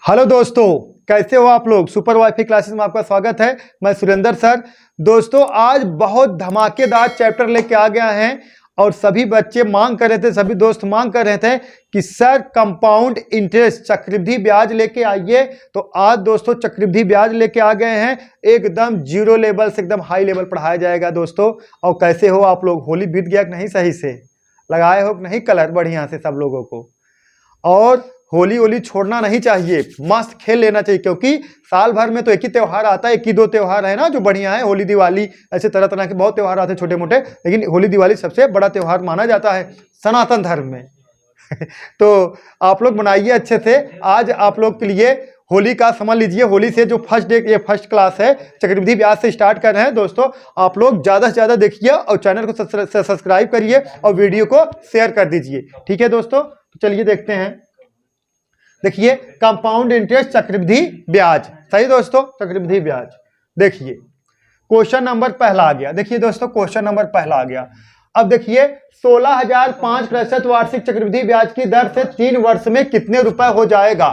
Hello दोस्तों, कैसे हो आप लोग। सुपर वाईफाई क्लासेस में आपका स्वागत है। मैं सुरेंद्र सर। दोस्तों आज बहुत धमाकेदार चैप्टर लेके आ गया हैं और सभी बच्चे मांग कर रहे थे, सभी दोस्त मांग कर रहे थे कि सर कंपाउंड इंटरेस्ट चक्रवृद्धि ब्याज लेके आइए। तो आज दोस्तों चक्रवृद्धि ब्याज लेके आ गए हैं। एकदम जीरो लेवल से एकदम हाई लेवल पढ़ाया जाएगा दोस्तों। और कैसे हो आप लोग, होली बीत गया कि नहीं, सही से लगाए हो कि नहीं कलर बढ़िया से सब लोगों को। और होली होली छोड़ना नहीं चाहिए, मस्त खेल लेना चाहिए, क्योंकि साल भर में तो एक ही त्यौहार आता है, एक ही दो त्यौहार है ना जो बढ़िया है, होली दिवाली, ऐसे तरह तरह के बहुत त्यौहार आते हैं छोटे मोटे, लेकिन होली दिवाली सबसे बड़ा त्यौहार माना जाता है सनातन धर्म में। तो आप लोग मनाइए अच्छे से। आज आप लोग के लिए होली का समझ लीजिए, होली से जो फर्स्ट डे, ये फर्स्ट क्लास है, चक्रवृद्धि ब्याज से स्टार्ट कर रहे हैं दोस्तों। आप लोग ज़्यादा से ज़्यादा देखिए और चैनल को सब्सक्राइब करिए और वीडियो को शेयर कर दीजिए, ठीक है दोस्तों। तो चलिए देखते हैं। देखिए कंपाउंड इंटरेस्ट चक्रवृद्धि ब्याज, सही दोस्तों, चक्रवृद्धि ब्याज। देखिए क्वेश्चन नंबर पहला आ गया। देखिए दोस्तों क्वेश्चन नंबर पहला आ गया। अब देखिए 16,005% वार्षिक चक्रवृद्धि ब्याज की दर से 3 वर्ष में कितने रुपए हो जाएगा,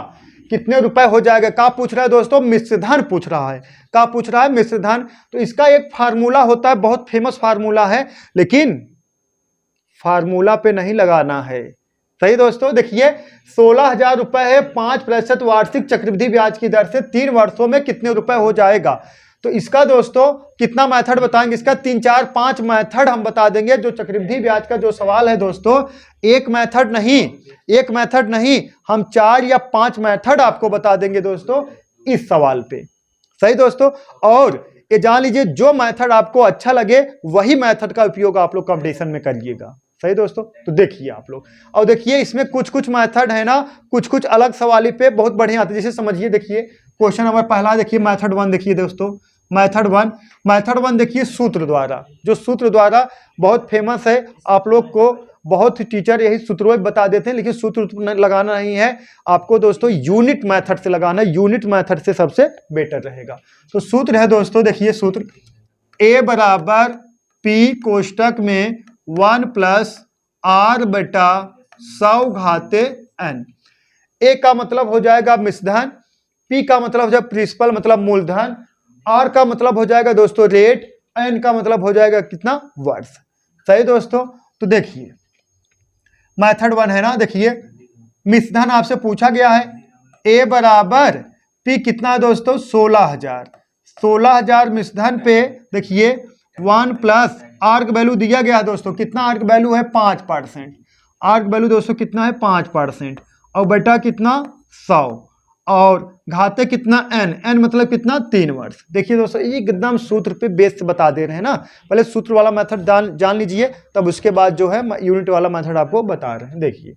कितने रुपए हो जाएगा। क्या पूछ रहा है दोस्तों, मिश्रधन पूछ रहा है। क्या पूछ रहा है, मिश्रधन। तो इसका एक फार्मूला होता है, बहुत फेमस फार्मूला है, लेकिन फार्मूला पे नहीं लगाना है, सही दोस्तों। देखिए 16,000 रुपए है, 5% वार्षिक चक्रवृद्धि ब्याज की दर से 3 वर्षों में कितने रुपए हो जाएगा। तो इसका दोस्तों कितना मेथड बताएंगे, इसका 3 4 5 मेथड हम बता देंगे। जो चक्रवृद्धि ब्याज का जो सवाल है दोस्तों, एक मेथड नहीं, हम 4 या 5 मेथड आपको बता देंगे दोस्तों इस सवाल पे, सही दोस्तों। और ये जान लीजिए, जो मेथड आपको अच्छा लगे वही मेथड का उपयोग आप लोग कंपटीशन में करिएगा, सही दोस्तों। तो देखिए आप लोग, और देखिए इसमें कुछ कुछ मेथड है ना, कुछ कुछ अलग सवाली पे बहुत बढ़िया आते हैं। जैसे समझिए, देखिए क्वेश्चन नंबर पहला, देखिए मेथड 1। देखिए दोस्तों मेथड वन देखिए सूत्र द्वारा, जो सूत्र द्वारा बहुत फेमस है। आप लोग को बहुत टीचर यही सूत्र बता देते हैं, लेकिन सूत्र लगाना नहीं है आपको दोस्तों, यूनिट मेथड से लगाना है। यूनिट मेथड से सबसे बेटर रहेगा। तो सूत्र है दोस्तों, देखिए सूत्र A बराबर P कोष्टक में 1 प्लस R बटा 100 घाते n। A का मतलब हो जाएगा मिश्रधन, P का मतलब हो जाएगा प्रिंसिपल मतलब मूलधन, R का मतलब हो जाएगा दोस्तों रेट, n का मतलब हो जाएगा कितना, वर्ष, सही दोस्तों। तो देखिए मेथड 1 है ना, देखिए मिश्रधन आपसे पूछा गया है। A बराबर P कितना है दोस्तों, 16,000 मिश्रधन पे देखिए 1 प्लस R का वैल्यू दिया गया है दोस्तों, कितना R का वैल्यू है 5%। R का वैल्यू दोस्तों कितना है 5%, और बेटा कितना 100, और घाते कितना n मतलब कितना 3 वर्ष। देखिए दोस्तों ये एकदम सूत्र पे बेस से बता दे रहे हैं ना। पहले सूत्र वाला मेथड जान लीजिए, तब उसके बाद जो है यूनिट वाला मेथड आपको बता रहे हैं। देखिए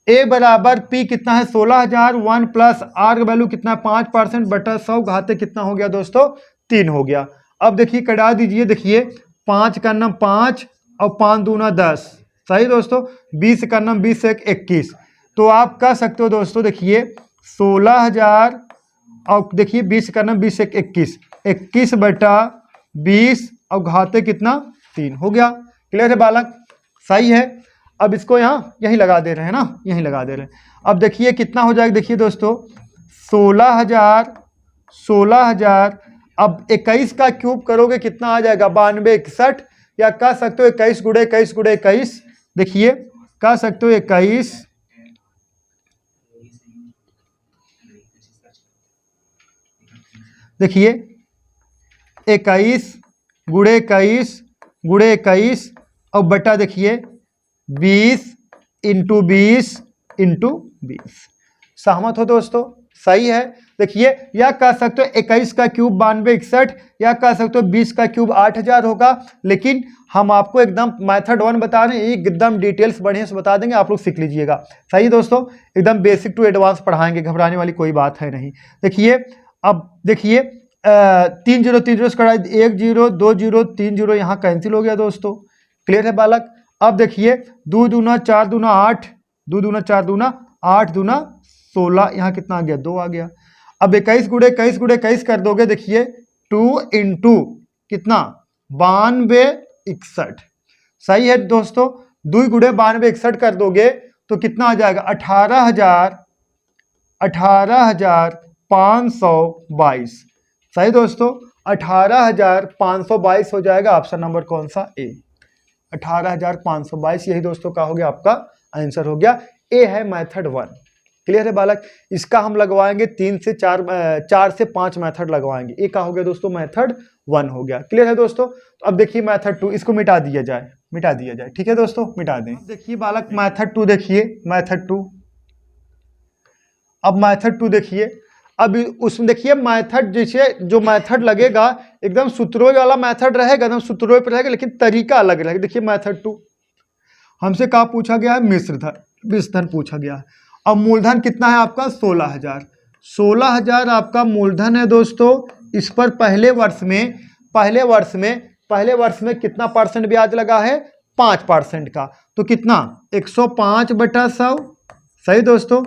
A बराबर P कितना है 16,000, 1 प्लस R का वैल्यू कितना है 5% बटा 100 घाते कितना हो गया दोस्तों 3 हो गया। अब देखिए कटा दीजिए, देखिए 5 का नाम 5 और 5 दूना 10, सही दोस्तों। 20 का नाम 20 से 21, तो आप कह सकते हो दोस्तों, देखिए 16,000 और देखिए 20 का नाम 20 से 21, 21 बटा 20 और घाते कितना 3 हो गया। क्लियर है बालक, सही है। अब इसको यहाँ यहीं लगा दे रहे हैं ना, यहीं लगा दे रहे हैं। अब देखिए कितना हो जाएगा, देखिए दोस्तों 16,000 अब 21 का क्यूब करोगे कितना आ जाएगा 92 61, या कह सकते हो 21 गुणे 21 गुणे 21, देखिए कह सकते हो 21 देखिए 21 गुणे 21 गुणे 21 और बटा देखिए 20 इंटू 20 इंटू 20। सहमत हो दोस्तों, सही है। देखिए या कह सकते हो 21 का क्यूब 92 61, या कह सकते हो 20 का क्यूब 8000 होगा। लेकिन हम आपको एकदम मेथड 1 बता रहे हैं, एकदम डिटेल्स बढ़िया से बता देंगे, आप लोग सीख लीजिएगा, सही दोस्तों। एकदम बेसिक टू एडवांस पढ़ाएंगे, घबराने वाली कोई बात है नहीं। देखिए अब देखिए 3 0 3 0 से कटा 1 0 2 0 3 0, यहाँ कैंसिल हो गया दोस्तों। क्लियर है बालक। अब देखिए 2 दूना 4 दूना 8, 2 दूना 4 दूना 8 दूना 16, यहाँ कितना आ गया 2 आ गया। अब 21 गुणे 21 गुणे 21 कर दोगे, देखिए 2 इंटू कितना 92 61, सही है दोस्तों। 2 गुणे 92 61 कर दोगे तो कितना आ जाएगा 18,000 18,522। सही दोस्तों, 18,522 हो जाएगा। ऑप्शन नंबर कौन सा? ए, 18,522। यही दोस्तों का हो गया आपका आंसर हो गया। ए है मेथड 1। क्लियर है बालक? इसका हम लगवाएंगे 3 से 4 4 से 5 मेथड लगवाएंगे। ए का हो गया दोस्तों मेथड 1 हो गया। क्लियर है दोस्तों? तो अब देखिए मेथड 2, इसको मिटा दिया जाए, मिटा दिया जाए। ठीक है दोस्तों, मिटा दें। अब देखिए बालक मेथड 2 देखिए, मेथड 2। अब मेथड 2 देखिए, अब उसमें देखिए मेथड जैसे जो मेथड लगेगा एकदम सूत्रों वाला मेथड रहेगा, एकदम सूत्रों पे रहेगा, लेकिन तरीका अलग रहेगा। देखिए मेथड 2 हमसे क्या पूछा गया है? मिश्रधन पूछा गया है। अब मूलधन कितना है आपका? 16,000। 16,000 आपका मूलधन है दोस्तों। इस पर पहले वर्ष में कितना परसेंट ब्याज लगा है? 5% का। तो कितना? 105/100। सही दोस्तों।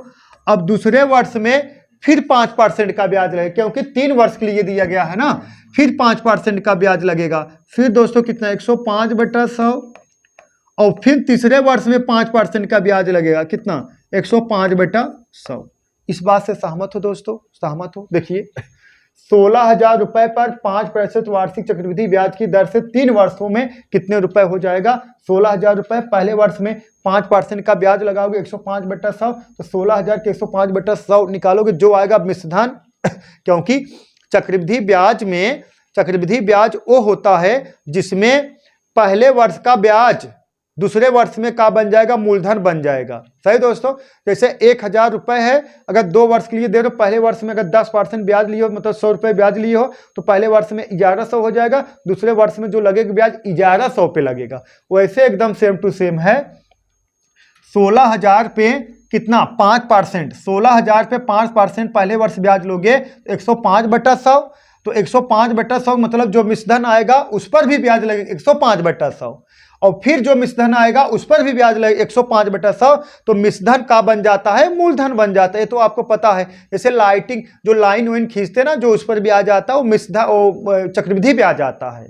अब दूसरे वर्ष में फिर 5% का ब्याज लगेगा, क्योंकि 3 वर्ष के लिए दिया गया है ना। फिर 5% का ब्याज लगेगा। फिर दोस्तों कितना? 105/100। और फिर तीसरे वर्ष में 5% का ब्याज लगेगा। कितना? 105/100। इस बात से सहमत हो दोस्तों? सहमत हो? देखिए 16,000 रुपए पर 5% वार्षिक चक्रवृद्धि ब्याज की दर से 3 वर्षों में कितने रुपए हो जाएगा? 16,000 रुपए। पहले वर्ष में 5% का ब्याज लगाओगे 105/100, तो 16,000 के 105/100 निकालोगे, जो आएगा मिश्रधन। क्योंकि चक्रवृद्धि ब्याज वो होता है जिसमें पहले वर्ष का ब्याज दूसरे वर्ष में क्या बन जाएगा? मूलधन बन जाएगा। सही दोस्तों। जैसे 1,000 रुपए है, अगर 2 वर्ष के लिए दे रहे हो, पहले वर्ष में अगर 10% ब्याज लिए हो, मतलब 100 रुपए ब्याज लिए हो, तो पहले वर्ष में 1100 हो जाएगा। दूसरे वर्ष में जो लगेगा ब्याज 1100 पे लगेगा। वैसे एकदम सेम टू सेम है। 16,000 पे कितना? 5%। 16,000 पे 5% पहले वर्ष ब्याज लोगे 105/100। तो 105/100 मतलब जो मिश्रधन आएगा उस पर भी ब्याज लगेगा 105/100, और फिर जो मिश्रधन आएगा उस पर भी ब्याज लगेगा 105/100। तो मिश्रधन का बन जाता है? मूलधन बन जाता है। ये तो आपको पता है। जैसे लाइटिंग जो लाइन वाइन खींचते ना, जो उस पर ब्याज आता है वो मिश्रधन, वो चक्रवृद्धि ब्याज आता है।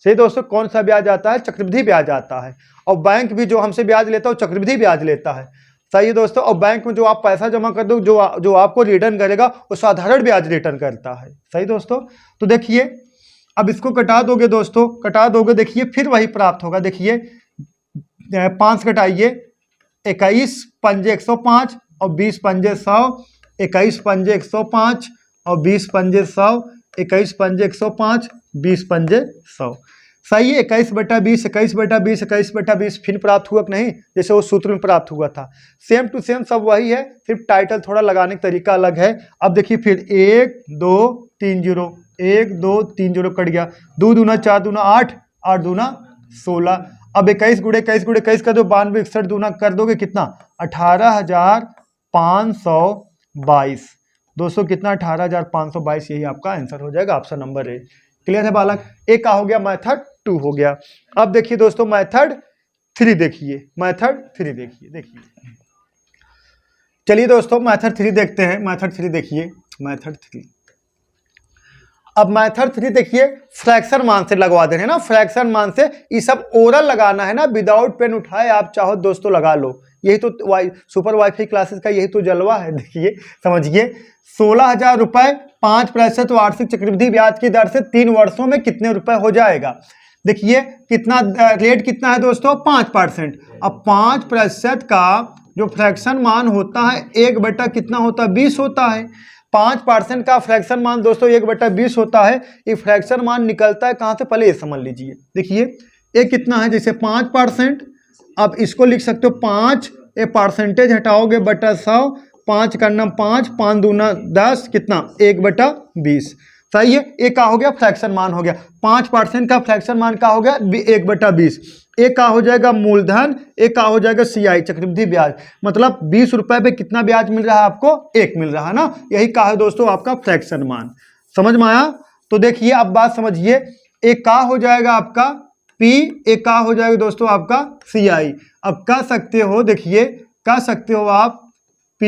सही दोस्तों। कौन सा ब्याज आता है? चक्रवृद्धि ब्याज आता है। और बैंक भी जो हमसे ब्याज लेता है वो चक्रवृद्धि ब्याज लेता है। सही है दोस्तों। और बैंक में जो आप पैसा जमा कर दो, जो आपको रिटर्न करेगा वो साधारण ब्याज रिटर्न करता है। सही दोस्तों। तो देखिए अब इसको कटा दोगे दोस्तों, कटा दोगे, देखिए फिर वही प्राप्त होगा। देखिए 5 घटाइए, 21 पंजे 105 और 20 पंजे 100, 21 पंजे 105 और 20 पंजे 100, 21 पंजे 105, 20 पंजे 100। सही है। 21/20, 21/20, 21/20 फिर प्राप्त हुआ कि नहीं? जैसे वो सूत्र में प्राप्त हुआ था। सेम टू सेम सब वही है, सिर्फ टाइटल थोड़ा लगाने का तरीका अलग है। अब देखिए फिर 1 2 3 0, 1 2 3 0 कट गया। 2 दूना 4 दूना 8, 8 दूना 16। अब 21 गुणे 21 कर दो, 92 61 दूना कर दोगे कितना? 18,522। दोस्तों कितना? 18,522। यही आपका आंसर हो जाएगा। Option number A. क्लियर है बालक? ए का हो गया, मेथड 2 हो गया। अब देखिए दोस्तों मेथड 3 देखिए, मेथड 3 देखिए। चलिए दोस्तों मेथड 3 देखते हैं। मेथड 3 देखिए, मेथड 3। अब मेथड 3 देखिए, फ्रैक्शन मान से लगवा दे रहे हैं ना। फ्रैक्शन मान से ये सब ओरल लगाना है ना, विदाउट पेन उठाए आप चाहो दोस्तों लगा लो। यही तो सुपर वाईफाई क्लासेस का यही तो जलवा है। देखिए समझिए, 16,000 रुपए 5% वार्षिक चक्रवृद्धि ब्याज की दर से 3 वर्षों में कितने रुपए हो जाएगा? देखिए कितना रेट कितना है दोस्तों? 5%। अब 5% का जो फ्रैक्शन मान होता है 1 कितना होता है? 20 होता है। 5% का फ्रैक्शन मान दोस्तों 1/20 होता है। ये फ्रैक्शन मान निकलता है कहाँ से? पहले ये समझ लीजिए। देखिए ये कितना है? जैसे 5%, अब इसको लिख सकते हो 5, ये परसेंटेज हटाओगे बटा 100, 5 का नाम 5, 5 दूना 10, कितना? 1/20। सही है। ये का हो गया? फ्रैक्शन मान हो गया। 5% का फ्रैक्शन मान का हो गया? 1/20। एक का हो जाएगा मूलधन, एक का हो जाएगा CI चक्रवृद्धि ब्याज। मतलब 20 रुपए पे कितना ब्याज मिल रहा है आपको? 1 मिल रहा है ना। यही का है दोस्तों आपका फ्रैक्शन मान। समझ में आया? तो देखिए अब बात समझिए। एक का हो जाएगा आपका P, एक का हो जाएगा दोस्तों आपका CI। अब कह सकते हो, देखिए कह सकते हो आप P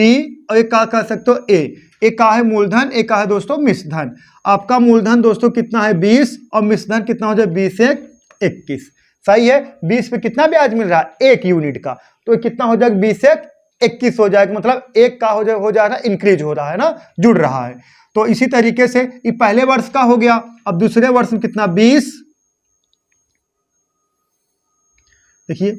और एक का कह सकते हो A। एक का है मूलधन, एक का है दोस्तों मिश्रधन। आपका मूलधन दोस्तों कितना है? 20, और मिश्रधन कितना हो जाए? 20 1 21। सही है। 20 पे कितना ब्याज मिल रहा है? 1 यूनिट का। तो कितना हो जाएगा? 20 1 21 हो जाएगा, मतलब एक का हो जा रहा है, इंक्रीज हो रहा है ना, जुड़ रहा है। तो इसी तरीके से ये पहले वर्ष का हो गया। अब दूसरे वर्ष में कितना 20, देखिए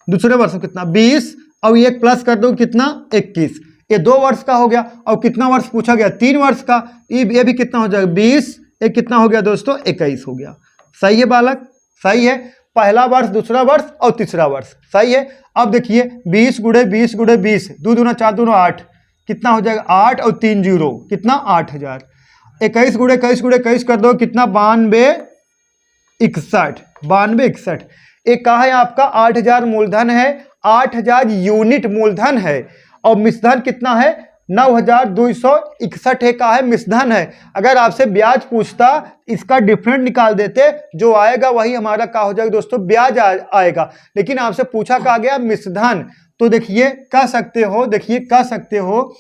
दूसरे वर्ष में कितना 20, अब ये प्लस कर दो कितना 21, ये 2 वर्ष का हो गया। और कितना वर्ष पूछा गया 3 वर्ष का, ये भी कितना हो जाएगा 20, ये कितना हो गया दोस्तों 21 हो गया। सही है बालक, सही है। पहला वर्ष, दूसरा वर्ष और तीसरा वर्ष, सही है। अब देखिए 20 गुणे 20 गुणे 20, 2 दूना 4 दूना 8, कितना हो जाएगा 8 और 3 जीरो, कितना 8000। 21 गुणे 21 गुणे 21 कर दो, कितना 92 61। एक कहा है आपका 8000 मूलधन है, 8000 यूनिट मूलधन है, और मिश्रधन कितना है 9261 का है, मिश्रधन है। अगर आपसे ब्याज पूछता, इसका डिफरेंट निकाल देते, जो आएगा वही हमारा क्या हो जाएगा दोस्तों, ब्याज आएगा। लेकिन आपसे पूछा कहा गया मिश्रधन, तो देखिए कह सकते हो, देखिए कह सकते हो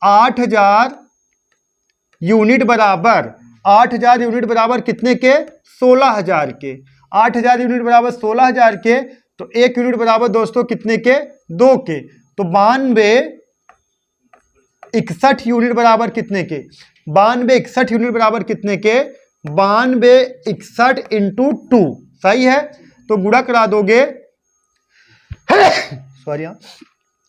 8000 यूनिट बराबर, 8000 यूनिट बराबर कितने के 16000 के, 8000 यूनिट बराबर 16000 के, तो 1 यूनिट बराबर दोस्तों कितने के 2 के, तो 92 61 यूनिट बराबर कितने के, 92 61 यूनिट बराबर कितने के 92 61 इंटू 2, सही है। तो गुणा करा दोगे सॉरी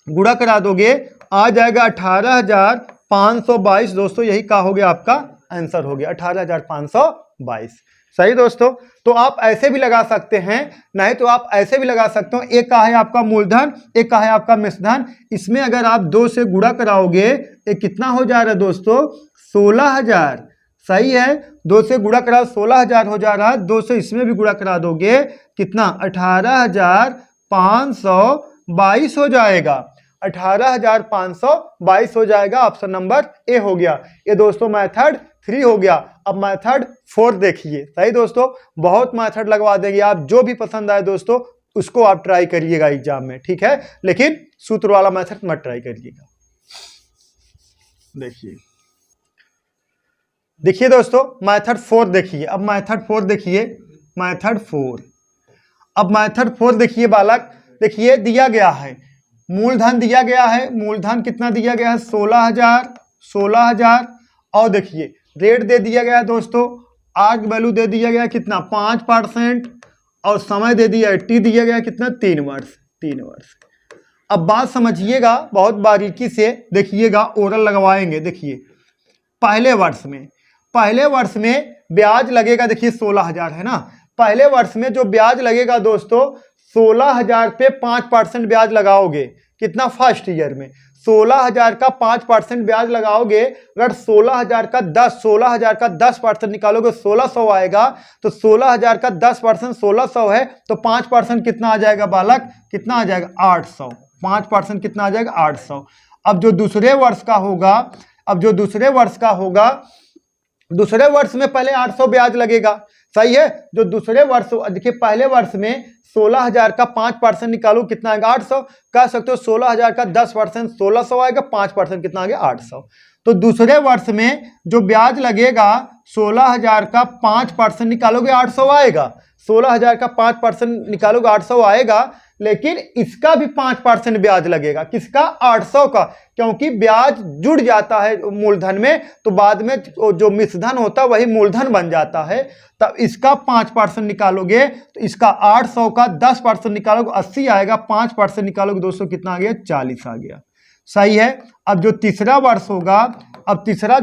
गुणा करा दोगे, आ जाएगा 18522 दोस्तों, यही क्या हो गया आपका आंसर हो गया 18522। सही दोस्तों, तो आप ऐसे भी लगा सकते हैं, नहीं तो आप ऐसे भी लगा सकते हो। एक का है आपका मूलधन, एक का है आपका मिश्रधन, इसमें अगर आप 2 से गुणा कराओगे, ये कितना हो जा रहा है दोस्तों 16000, सही है। 2 से गुणा करा 16000 हो जा रहा है, 2 से इसमें भी गुणा करा दोगे, कितना 18522 हो जाएगा, 18522 हो जाएगा। ऑप्शन नंबर ए हो गया। ये दोस्तों मेथड 3 हो गया। अब मेथड 4 देखिए। सही दोस्तों, बहुत मेथड लगवा देंगे आप, जो भी पसंद आए दोस्तों उसको आप ट्राई करिएगा एग्जाम में, ठीक है, लेकिन सूत्र वाला मेथड मत ट्राई करिएगा। देखिए देखिए दोस्तों मेथड 4 देखिए। अब मेथड 4 देखिए, मेथड 4। अब मेथड 4 देखिए बालक, देखिए दिया गया है मूलधन, दिया गया है मूलधन कितना दिया गया है 16000, और देखिए रेट दे दिया गया है दोस्तों, आर्क वैल्यू दे दिया गया कितना 5%, और समय दे दिया है टी दिया गया कितना 3 वर्ष। अब बात समझिएगा बहुत बारीकी से, देखिएगा ओरल लगवाएंगे। देखिए पहले वर्ष में ब्याज लगेगा, देखिए 16000 है ना, पहले वर्ष में जो ब्याज लगेगा दोस्तों 16000 पे 5% ब्याज लगाओगे, कितना फर्स्ट ईयर में 16000 का 5% ब्याज लगाओगे। अगर 16000 का 10% निकालोगे 1600 आएगा, तो 16000 का 10% 1600 है, तो 5% कितना आ जाएगा बालक, कितना आ जाएगा 800, 5% कितना आ जाएगा 800। अब जो दूसरे वर्ष का होगा, दूसरे वर्ष में पहले 800 ब्याज लगेगा, सही है। जो दूसरे वर्ष, देखिए पहले वर्ष में 16000 का 5% निकालो कितना आएगा 800, कह सकते हो 16000 का 10% 1600 आएगा, 5% कितना आ गया 800। तो दूसरे वर्ष में जो ब्याज लगेगा 16000 का 5% निकालोगे 800 आएगा, 16000 का 5% निकालोगे 800 आएगा, लेकिन इसका भी 5% ब्याज लगेगा, किसका 800 का, क्योंकि ब्याज जुड़ जाता है मूलधन में, तो बाद में जो मिश्रधन होता है वही मूलधन बन जाता है। तब इसका 5% निकालोगे तो इसका 800 का 10% निकालोगे 80 आएगा, 5% निकालोगे दोस्तों कितना आ गया 40 आ गया, सही है। अब जो तीसरा वर्ष होगा, अब तीसरा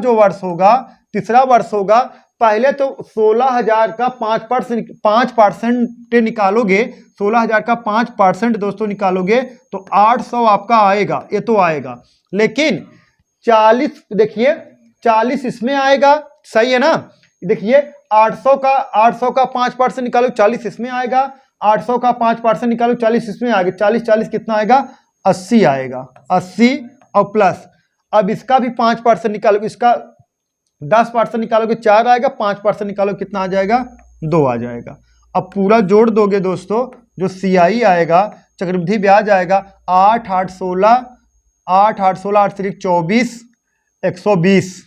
वर्ष होगा, पहले तो 16000 का 5% निकालोगे, 16000 का 5% दोस्तों निकालोगे तो 800 आपका आएगा, ये तो आएगा, लेकिन 40 देखिए 40 इसमें आएगा, सही है ना। देखिए 800 का 5% निकालो 40 इसमें आएगा, 800 का 5% निकालो 40 इसमें आएगा, 40 कितना आएगा 80 आएगा, 80 और प्लस, अब इसका भी 5% निकालो, इसका 10% निकालोगे 4 आएगा, 5% निकालो कितना आ जाएगा 2 आ जाएगा। अब पूरा जोड़ दोगे दोस्तों, जो CI आएगा चक्रवृद्धि ब्याज आएगा 8 8 16 8 8 16 8 24 120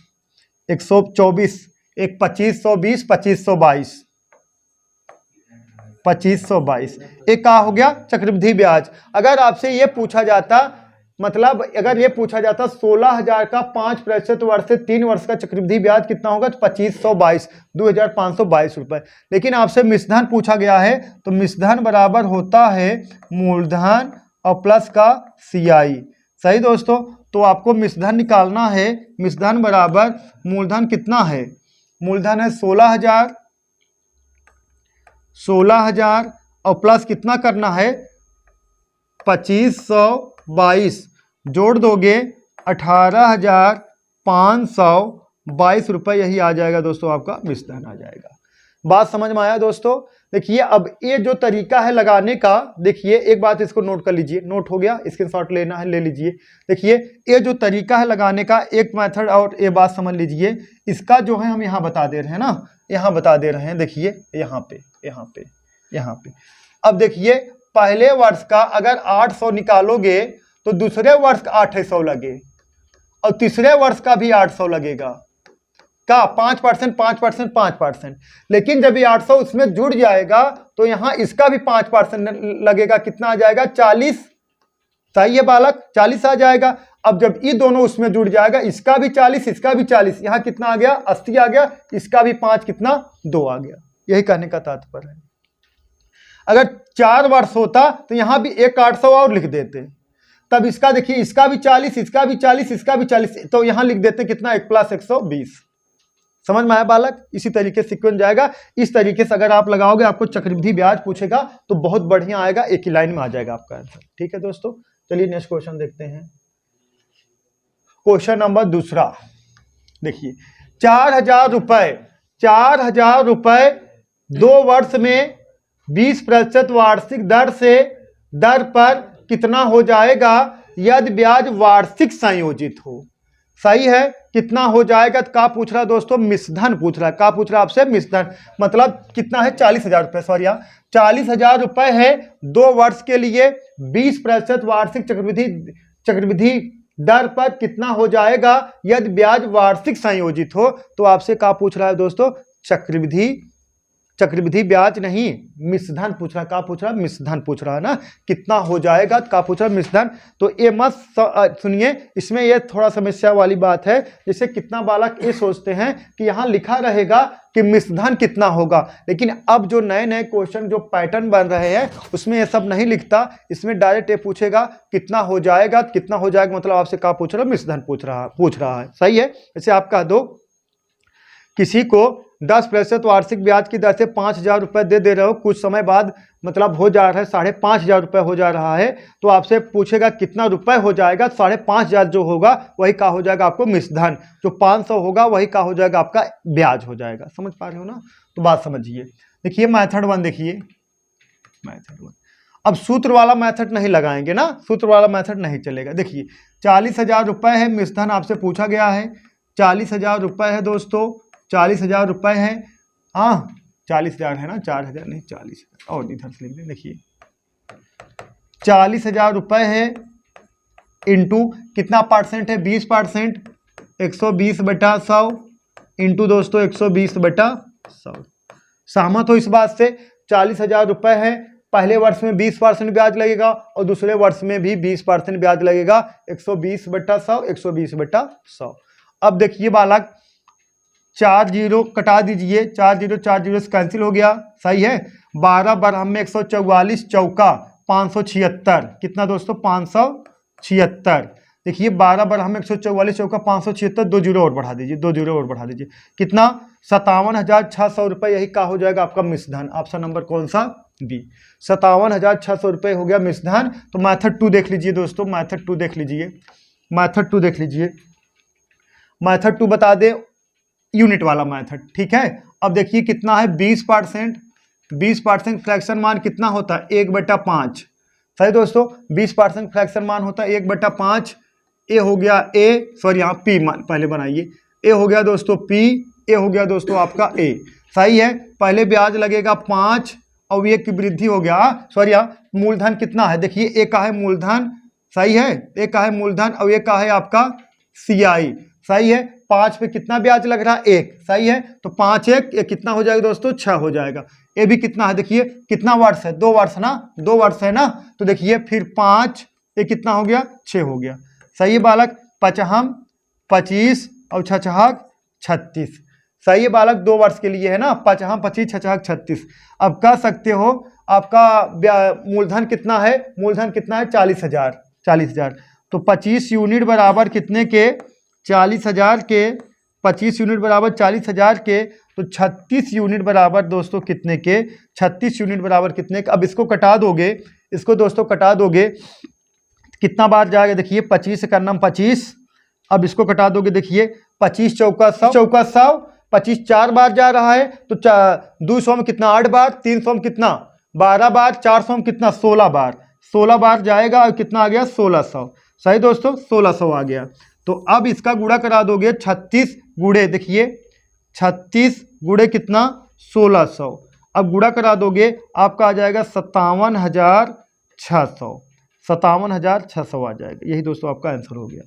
124 एक 2520 2522 2522, एक का हो गया चक्रवृद्धि ब्याज। अगर आपसे ये पूछा जाता मतलब अगर ये पूछा जाता 16,000 का 5% वर्ष से 3 वर्ष का चक्रवृद्धि ब्याज कितना होगा, तो 2522, 2,522 रुपए। लेकिन आपसे मिश्रधन पूछा गया है, तो मिश्रधन बराबर होता है मूलधन और प्लस का CI। सही दोस्तों, तो आपको मिश्रधन निकालना है। मिश्रधन बराबर मूलधन कितना है, मूलधन है 16,000 और प्लस कितना करना है 2522, जोड़ दोगे 18,522 रुपये, यही आ जाएगा दोस्तों, आपका मिश्रधन आ जाएगा। बात समझ में आया दोस्तों। देखिए अब ये जो तरीका है लगाने का, देखिए एक बात इसको नोट कर लीजिए, नोट हो गया, स्क्रीनशॉट लेना है ले लीजिए। देखिए ये जो तरीका है लगाने का, एक मेथड और ये बात समझ लीजिए, इसका जो है हम यहाँ बता दे रहे हैं ना, यहाँ बता दे रहे हैं। देखिए यहाँ पे अब देखिए पहले वर्ष का अगर 800 निकालोगे तो दूसरे वर्ष का 800 लगे और तीसरे वर्ष का भी 800 लगेगा का 5%। लेकिन जब ये 800 उसमें जुड़ जाएगा तो यहाँ इसका भी 5% लगेगा, कितना आ जाएगा 40। सही है बालक, 40 आ जाएगा। अब जब ये दोनों उसमें जुड़ जाएगा, इसका भी 40 इसका भी 40, यहाँ कितना आ गया 80 आ गया, इसका भी 5 कितना 2 आ गया। यही कहने का तात्पर्य है। अगर 4 वर्ष होता तो यहाँ भी एक 800 और लिख देते, तब इसका देखिए इसका भी 40 इसका भी 40 इसका भी 40, तो यहाँ लिख देते कितना 1 + 120। समझ में आया बालक, इसी तरीके से सीक्वेंस जाएगा। इस तरीके से अगर आप लगाओगे, आपको चक्रवृद्धि ब्याज पूछेगा तो बहुत बढ़िया आएगा, एक ही लाइन में आ जाएगा आपका आंसर। ठीक है दोस्तों, चलिए नेक्स्ट क्वेश्चन देखते हैं। क्वेश्चन नंबर दूसरा, देखिए 4,000 रुपए 2 वर्ष में 20% वार्षिक दर पर कितना हो जाएगा यदि ब्याज वार्षिक संयोजित हो। सही है, कितना हो जाएगा, तो क्या पूछ रहा है दोस्तों, मिश्रधन पूछ रहा है। क्या पूछ रहा है आपसे, मिश्रधन, मतलब कितना है 40,000 रुपये, सॉरी 40,000 रुपये है 2 वर्ष के लिए, 20% वार्षिक चक्रवृद्धि दर पर कितना हो जाएगा यदि ब्याज वार्षिक संयोजित हो। तो आपसे क्या पूछ रहा है दोस्तों, चक्रवृद्धि ब्याज नहीं, मिश्रधन पूछ रहा है। क्या पूछ रहा है, मिश्रधन पूछ रहा है ना, कितना हो जाएगा, क्या पूछ रहा है मिश्रधन। तो ये मत सुनिए, इसमें ये थोड़ा समस्या वाली बात है। जैसे कितना बालक ये सोचते हैं कि यहाँ लिखा रहेगा कि मिश्रधन कितना होगा, लेकिन अब जो नए नए क्वेश्चन जो पैटर्न बन रहे हैं उसमें ये सब नहीं लिखता, इसमें डायरेक्ट ये पूछेगा कितना हो जाएगा, कितना हो जाएगा, मतलब आपसे क्या पूछ रहा है, मिश्रधन पूछ रहा है। सही है। जैसे आप कह दो किसी को 10% वार्षिक ब्याज की दर से 5,000 रुपये दे रहे हो, कुछ समय बाद मतलब हो जा रहा है 5,500 रुपये हो जा रहा है, तो आपसे पूछेगा कितना रुपए हो जाएगा, 5,500 जो होगा वही का हो जाएगा आपको मिश्रधन, जो 500 होगा वही का हो जाएगा आपका ब्याज हो जाएगा। समझ पा रहे हो ना, तो बात समझिए। देखिए मेथड 1, देखिए मेथड 1, अब सूत्र वाला मेथड नहीं लगाएंगे ना, सूत्र वाला मेथड नहीं चलेगा। देखिए 40,000 रुपये है मिश्रधन, आपसे पूछा गया है 40,000 रुपये है दोस्तों, 40,000 रुपये है, हाँ 40,000 है ना, 4,000 नहीं 40,000, और इधर से लिख दें। देखिए 40,000 रुपये है इंटू कितना परसेंट है, 20%, 120/100 इंटू दोस्तों 120/100। सहमत हो इस बात से। 40,000 रुपये है, पहले वर्ष में 20% ब्याज लगेगा और दूसरे वर्ष में भी 20% ब्याज लगेगा, 120/100, 120/100। अब देखिए बालक 4 जीरो कटा दीजिए, 4 जीरो से कैंसिल हो गया। सही है। 12 बरहम में 144 चौका 576, कितना दोस्तों 576। देखिए 12 बरहम में 144 चौका 576, 2 जीरो और बढ़ा दीजिए, 2 जीरो और बढ़ा दीजिए, कितना 57,600 रुपये, यही का हो जाएगा आपका मिश्रधन। ऑप्शन नंबर कौन सा, बी, 57,600 रुपये हो गया मिश्रधन। तो मैथड 2 देख लीजिए दोस्तों, मैथड 2 देख लीजिए, मैथड 2 देख लीजिए। मैथड 2 बता दे यूनिट वाला मेथड, ठीक है। अब देखिए कितना है 20% फ्रैक्शन मान कितना होता है 1/5। सही दोस्तों, 20% फ्रैक्शन मान होता है 1/5। ए हो गया ए, सॉरी यहाँ पी मान पहले बनाइए, ए हो गया दोस्तों पी, ए हो गया दोस्तों आपका ए। सही है। पहले ब्याज लगेगा 5 और ये की वृद्धि हो गया, सॉरी यहाँ मूलधन कितना है, देखिए ए का है मूलधन, सही है, ए का है मूलधन और ये का है आपका CI। सही है। 5 पे कितना ब्याज लग रहा है 1, सही है। तो 5 1 ये कितना हो जाएगा दोस्तों 6 हो जाएगा। ये भी कितना है, देखिए कितना वर्ष है, 2 वर्ष ना, 2 वर्ष है ना। तो देखिए फिर 5 ये कितना हो गया 6 हो गया। सही है बालक। पचहम 25 और छछहक 36। सही है बालक, 2 वर्ष के लिए है ना, पचहम 25 छछहक 36। अब कह सकते हो आपका मूलधन कितना है, मूलधन कितना है 40,000। 40,000 तो 25 यूनिट बराबर कितने के 40,000 के, 25 यूनिट बराबर 40,000 के, तो 36 यूनिट बराबर दोस्तों कितने के, 36 यूनिट बराबर कितने के। अब इसको कटा दोगे, इसको दोस्तों कटा दोगे, कितना बार जाएगा देखिए, 25 का नाम 25। अब इसको कटा दोगे देखिए, 25 चौका 100, चौका 100, 25 4 बार जा रहा है तो 200 में कितना 8 बार, 300 में कितना 12 बार, 400 में कितना 16 बार, 16 बार जाएगा और कितना आ गया 1600। सही दोस्तों, 1600 आ गया। तो अब इसका गुणा करा दोगे, 36 गुणे देखिए 36 गुणे कितना 1600। अब गुणा करा दोगे आपका आ जाएगा 57,600। 57,600 आ जाएगा। यही दोस्तों आपका आंसर हो गया।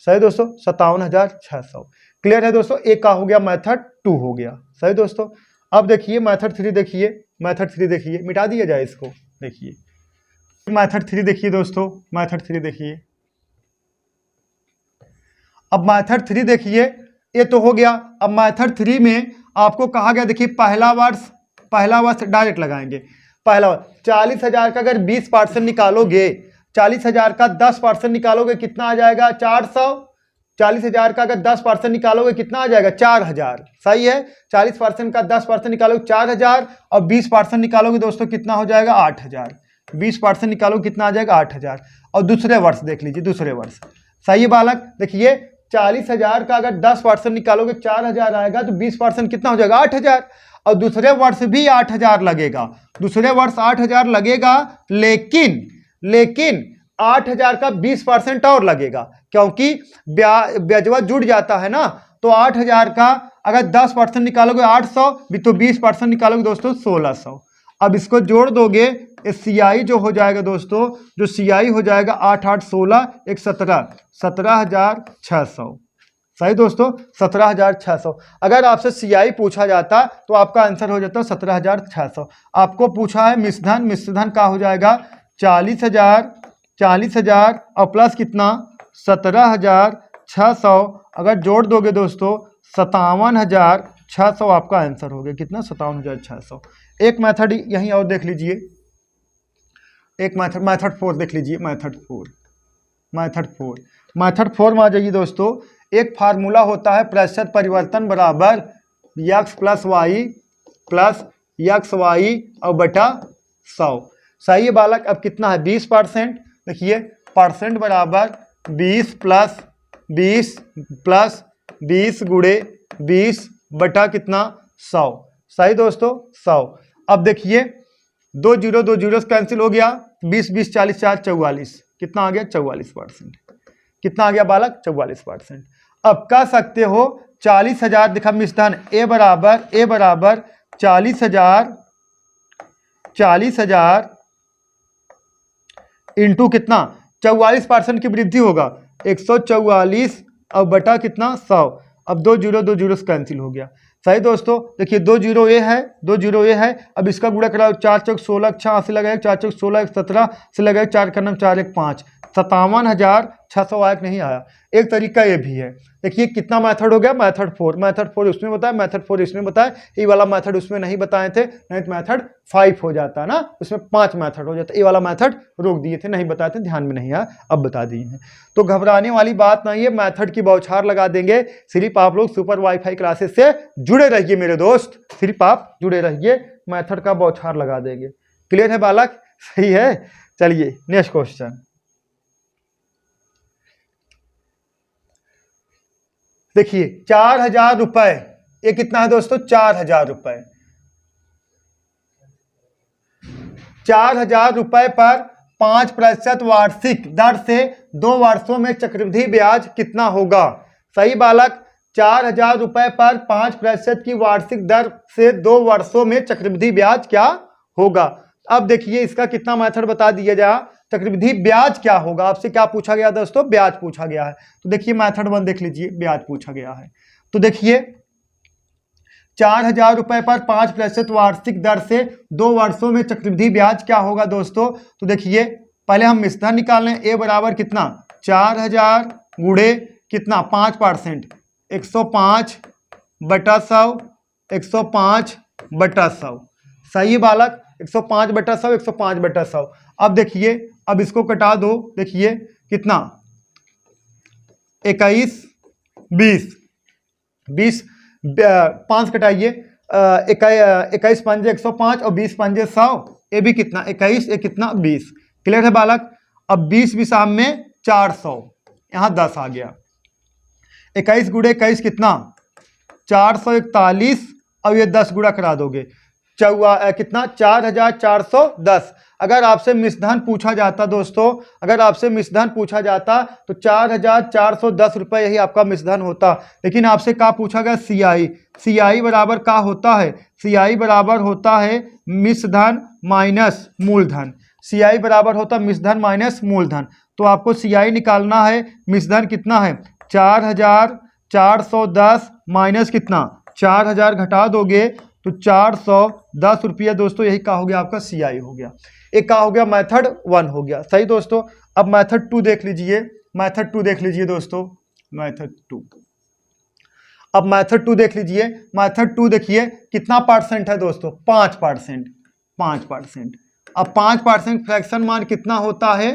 सही दोस्तों, 57,600। क्लियर है दोस्तों, एक का हो गया, मेथड 2 हो गया। सही दोस्तों। अब देखिए मेथड 3 देखिए, मेथड 3 देखिए, मिटा दिया जाए इसको। देखिए मेथड 3 देखिए दोस्तों, मेथड 3 देखिए। अब मेथड 3 देखिए, ये तो हो गया। अब मेथड 3 में आपको कहा गया देखिए, पहला वर्ष डायरेक्ट लगाएंगे। पहला वर्ष 40,000 का अगर 20% निकालोगे, 40,000 का 10% निकालोगे कितना आ जाएगा 400। 40,000 का अगर 10% निकालोगे कितना आ जाएगा 4,000। सही है, 40% का 10% निकालोगे 4,000 और 20% निकालोगे दोस्तों कितना हो जाएगा 8,000। 20% निकालोगे कितना आ जाएगा 8,000। और दूसरे वर्ष देख लीजिए, दूसरे वर्ष। सही है बालक। देखिए 40,000 का अगर 10% निकालोगे 4,000 आएगा, तो 20% कितना हो जाएगा 8,000। और दूसरे वर्ष भी 8,000 लगेगा, दूसरे वर्ष 8,000 लगेगा, लेकिन 8,000 का 20% और लगेगा, क्योंकि ब्याजवा जुड़ जाता है ना। तो 8,000 का अगर 10% निकालोगे 800, तो 20% निकालोगे दोस्तों 1600। अब इसको जोड़ दोगे, CI जो हो जाएगा दोस्तों, जो CI हो जाएगा 8 8 16 1 17, 17,600। सही दोस्तों, 17,600। अगर आपसे CI पूछा जाता तो आपका आंसर हो जाता 17,600। आपको पूछा है मिश्रधन, मिश्रधन का हो जाएगा 40,000 और प्लस कितना 17,600। अगर जोड़ दोगे दोस्तों 57,600 आपका आंसर हो गया। कितना 57,600। एक मेथड यहीं और देख लीजिए, एक मेथड 4 देख लीजिए, मेथड 4 में आ जाइए दोस्तों। एक फार्मूला होता है, प्रतिशत परिवर्तन बराबर x प्लस वाई और बटा 100। सही है बालक। अब कितना है 20%। देखिए परसेंट बराबर 20 प्लस 20 गुणे 20 बटा कितना 100। सही दोस्तों 100। अब देखिए 2 जीरो कैंसिल हो गया, 20 20 40 4 44, कितना आ गया 44%। कितना आ गया बालक 44%। अब कह सकते हो 40,000 दिखा मिश्रधन ए बराबर 40,000 इंटू कितना 44% की वृद्धि होगा, 144 और बटा कितना 100। अब 2 जीरो कैंसिल हो गया। सही दोस्तों। देखिए 2 जीरो ये है। अब इसका गुणा कराओ, 4 चौक 16 6 से लगाए, 4 चौक 16 17 से लगाए, 4 का नाम 4 1 5, 57,600 आया नहीं आया। एक तरीका ये भी है। देखिए कितना मेथड हो गया, मेथड 4। मेथड 4 उसमें बताया, मेथड 4 इसमें बताया। ये वाला मेथड उसमें नहीं बताए थे, नहीं तो मेथड 5 हो जाता ना, उसमें 5 मेथड हो जाता। ये वाला मेथड रोक दिए थे, नहीं बताए थे, ध्यान में नहीं आया, अब बता दिए हैं। तो घबराने वाली बात नहीं है, मेथड की बौछार लगा देंगे। सिर्फ आप लोग सुपर वाईफाई क्लासेस से जुड़े रहिए मेरे दोस्त, सिर्फ आप जुड़े रहिए, मेथड का बौछार लगा देंगे। क्लियर है बालक? सही है। चलिए नेक्स्ट क्वेश्चन देखिए। 4,000 रुपए, ये कितना है दोस्तों 4,000 रुपए। 4,000 रुपए पर 5% वार्षिक दर से 2 वर्षों में चक्रवृद्धि ब्याज कितना होगा। सही बालक। 4,000 रुपए पर 5% की वार्षिक दर से 2 वर्षों में चक्रवृद्धि ब्याज क्या होगा। अब देखिए इसका कितना मेथड बता दिया जाए। चक्रवृद्धि ब्याज क्या होगा, आपसे क्या पूछा गया दोस्तों, ब्याज पूछा गया है। तो देखिए मेथड 1 देख लीजिए, ब्याज पूछा गया है। तो देखिए 4,000 रुपए पर 5% वार्षिक दर से 2 वर्षों में चक्रवृद्धि ब्याज क्या होगा दोस्तों। तो देखिए पहले हम मिश्रधन निकाल लें। ए बराबर कितना 4000 गुणे कितना 5%, 105/100, 105/100। सही है बालक, 105/100, 105/100। अब देखिए, अब इसको कटा दो, देखिए कितना 21, 20 5 कटाइए, 21 पंजे 105 और 20 पंजे 100। ये भी कितना 21, ये कितना 20। क्लियर है बालक। अब 20 भी साम में 400, यहाँ 10 आ गया। 21 गुणे 21 कितना 441, और ये 10 गुणा करा दोगे कितना 4410। अगर आपसे मिश्रधन पूछा जाता दोस्तों, अगर आपसे मिश्रधन पूछा जाता तो 4410 रुपये यही आपका मिश्रधन होता। लेकिन आपसे क्या पूछा गया सीआई। सीआई बराबर क्या होता है, सीआई बराबर होता है मिश्रधन माइनस मूलधन। सीआई बराबर होता है मिश्रधन माइनस मूलधन। तो आपको सीआई निकालना है। मिश्रधन कितना है 4410 माइनस कितना 4000 घटा दोगे तो 410 रुपया दोस्तों, यही क्या हो गया आपका सीआई हो गया। एक क्या हो गया मेथड 1 हो गया। सही दोस्तों। अब मेथड 2 देख लीजिए, मेथड 2 देख लीजिए दोस्तों, मेथड 2। अब मेथड 2 देख लीजिए। मेथड 2 देखिए कितना परसेंट है दोस्तों 5%, 5%। अब 5% फ्रैक्शन मान कितना होता है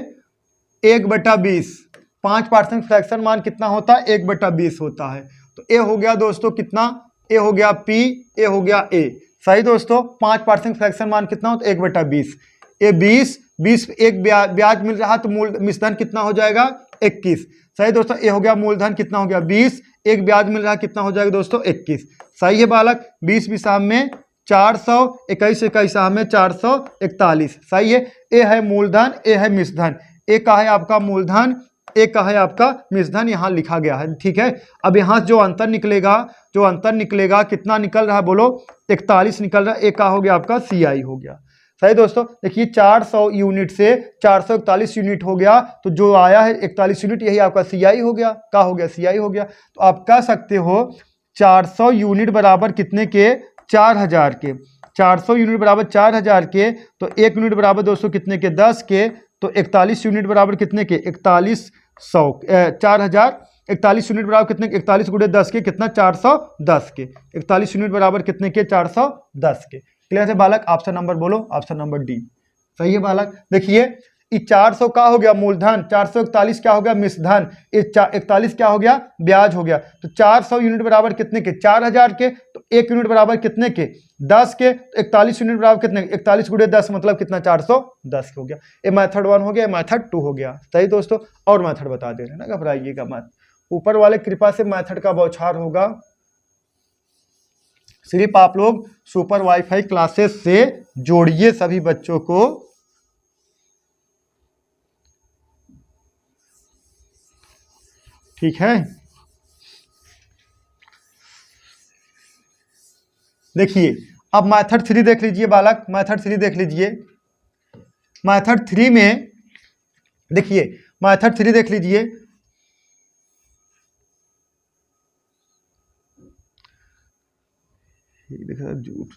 1/20। 5% फ्रैक्शन मान कितना होता है 1/20 होता है। तो ए हो गया दोस्तों कितना, ए हो गया P, ए हो गया A। सही दोस्तों। 5% फ्रैक्शन मान कितना होता है 1/20। ए 20 एक ब्याज मिल रहा तो मूल मिश्रधन कितना हो जाएगा 21। सही दोस्तों। ए हो गया मूलधन कितना हो गया 20, एक ब्याज मिल रहा कितना हो जाएगा दोस्तों 21। सही है बालक। 20 भी साम में 400, 21 साम में 441। सही है। ए है मूलधन, ए है मिश्रधन। ए का है आपका मूलधन, एक का है आपका मिश्रधन, यहाँ लिखा गया है। ठीक है। अब यहाँ जो अंतर निकलेगा, जो अंतर निकलेगा कितना निकल रहा है बोलो 41 निकल रहा है। एक का हो गया आपका सीआई हो गया। सही दोस्तों। देखिए 400 यूनिट से 441 यूनिट हो गया, तो जो आया है 41 यूनिट यही आपका सीआई हो गया। क्या हो गया सीआई हो गया। तो आप कह सकते हो 400 यूनिट बराबर कितने के 4000 के। 400 यूनिट बराबर 4000 के, तो 1 यूनिट बराबर दोस्तों कितने के 10 के। तो 41 यूनिट बराबर कितने के 4100, 4000। 41 यूनिट बराबर कितने 41 गुणे 10 के कितना 410 के। 41 यूनिट बराबर कितने के 410 के। क्लियर है बालक। ऑप्शन नंबर बोलो, ऑप्शन नंबर डी। सही है बालक। देखिए ये 400 का हो गया मूलधन, 441 क्या हो गया मिश्रधन, 41 क्या हो गया ब्याज हो गया। तो 400 यूनिट बराबर कितने के 4000 के। तो 1 यूनिट बराबर कितने के 10 के। तो 41 यूनिट बराबर कितने 41 गुणे 10 मतलब कितना 410 हो गया। ये मेथड 1 हो गया, मेथड 2 हो गया। सही दोस्तों। और मेथड बता दे रहे हैं ना, घबराइएगा मत। ऊपर वाले कृपा से मेथड का बौछार होगा। सिर्फ आप लोग सुपर वाईफाई क्लासेस से जोड़िए सभी बच्चों को। ठीक है। देखिए अब मेथड 3 देख लीजिए बालक, मेथड 3 देख लीजिए। मेथड 3 में देखिए, मेथड 3 देख लीजिए।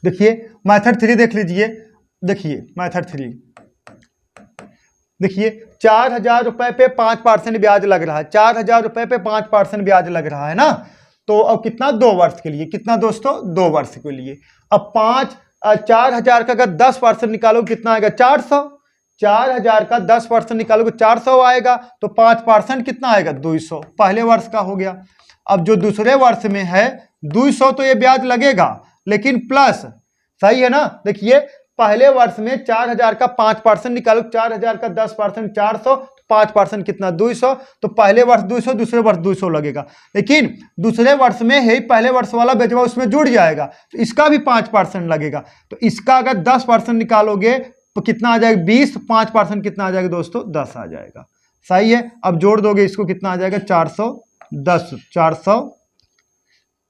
देखिए मेथड 3 देख लीजिए। देखिए मेथड 3 देखिए 4000 रुपए पे 5% ब्याज लग रहा है। 4000 रुपए पे 5% ब्याज लग रहा है ना। तो अब कितना 2 वर्ष के लिए, कितना दोस्तों 2 वर्ष के लिए। अब 4000 का अगर 10% निकालो कितना आएगा 400। 4000 का 10% निकालोगे 400 आएगा। तो 5% कितना आएगा 200, पहले वर्ष का हो गया। अब जो दूसरे वर्ष में है 200 तो ये ब्याज लगेगा, लेकिन प्लस। सही है ना। देखिए पहले वर्ष में 4000 का 5% निकालो, 4000 का 10% 400, 5% कितना 200। तो पहले वर्ष 200, दूसरे वर्ष 200 लगेगा। लेकिन दूसरे वर्ष में है पहले वर्ष वाला बेचवा उसमें जुड़ जाएगा, तो इसका भी 5% लगेगा। तो इसका अगर 10% निकालोगे तो कितना आ जाएगा 20, 5% कितना आ जाएगा दोस्तों 10 आ जाएगा। सही है। अब जोड़ दोगे इसको कितना आ जाएगा 410, 400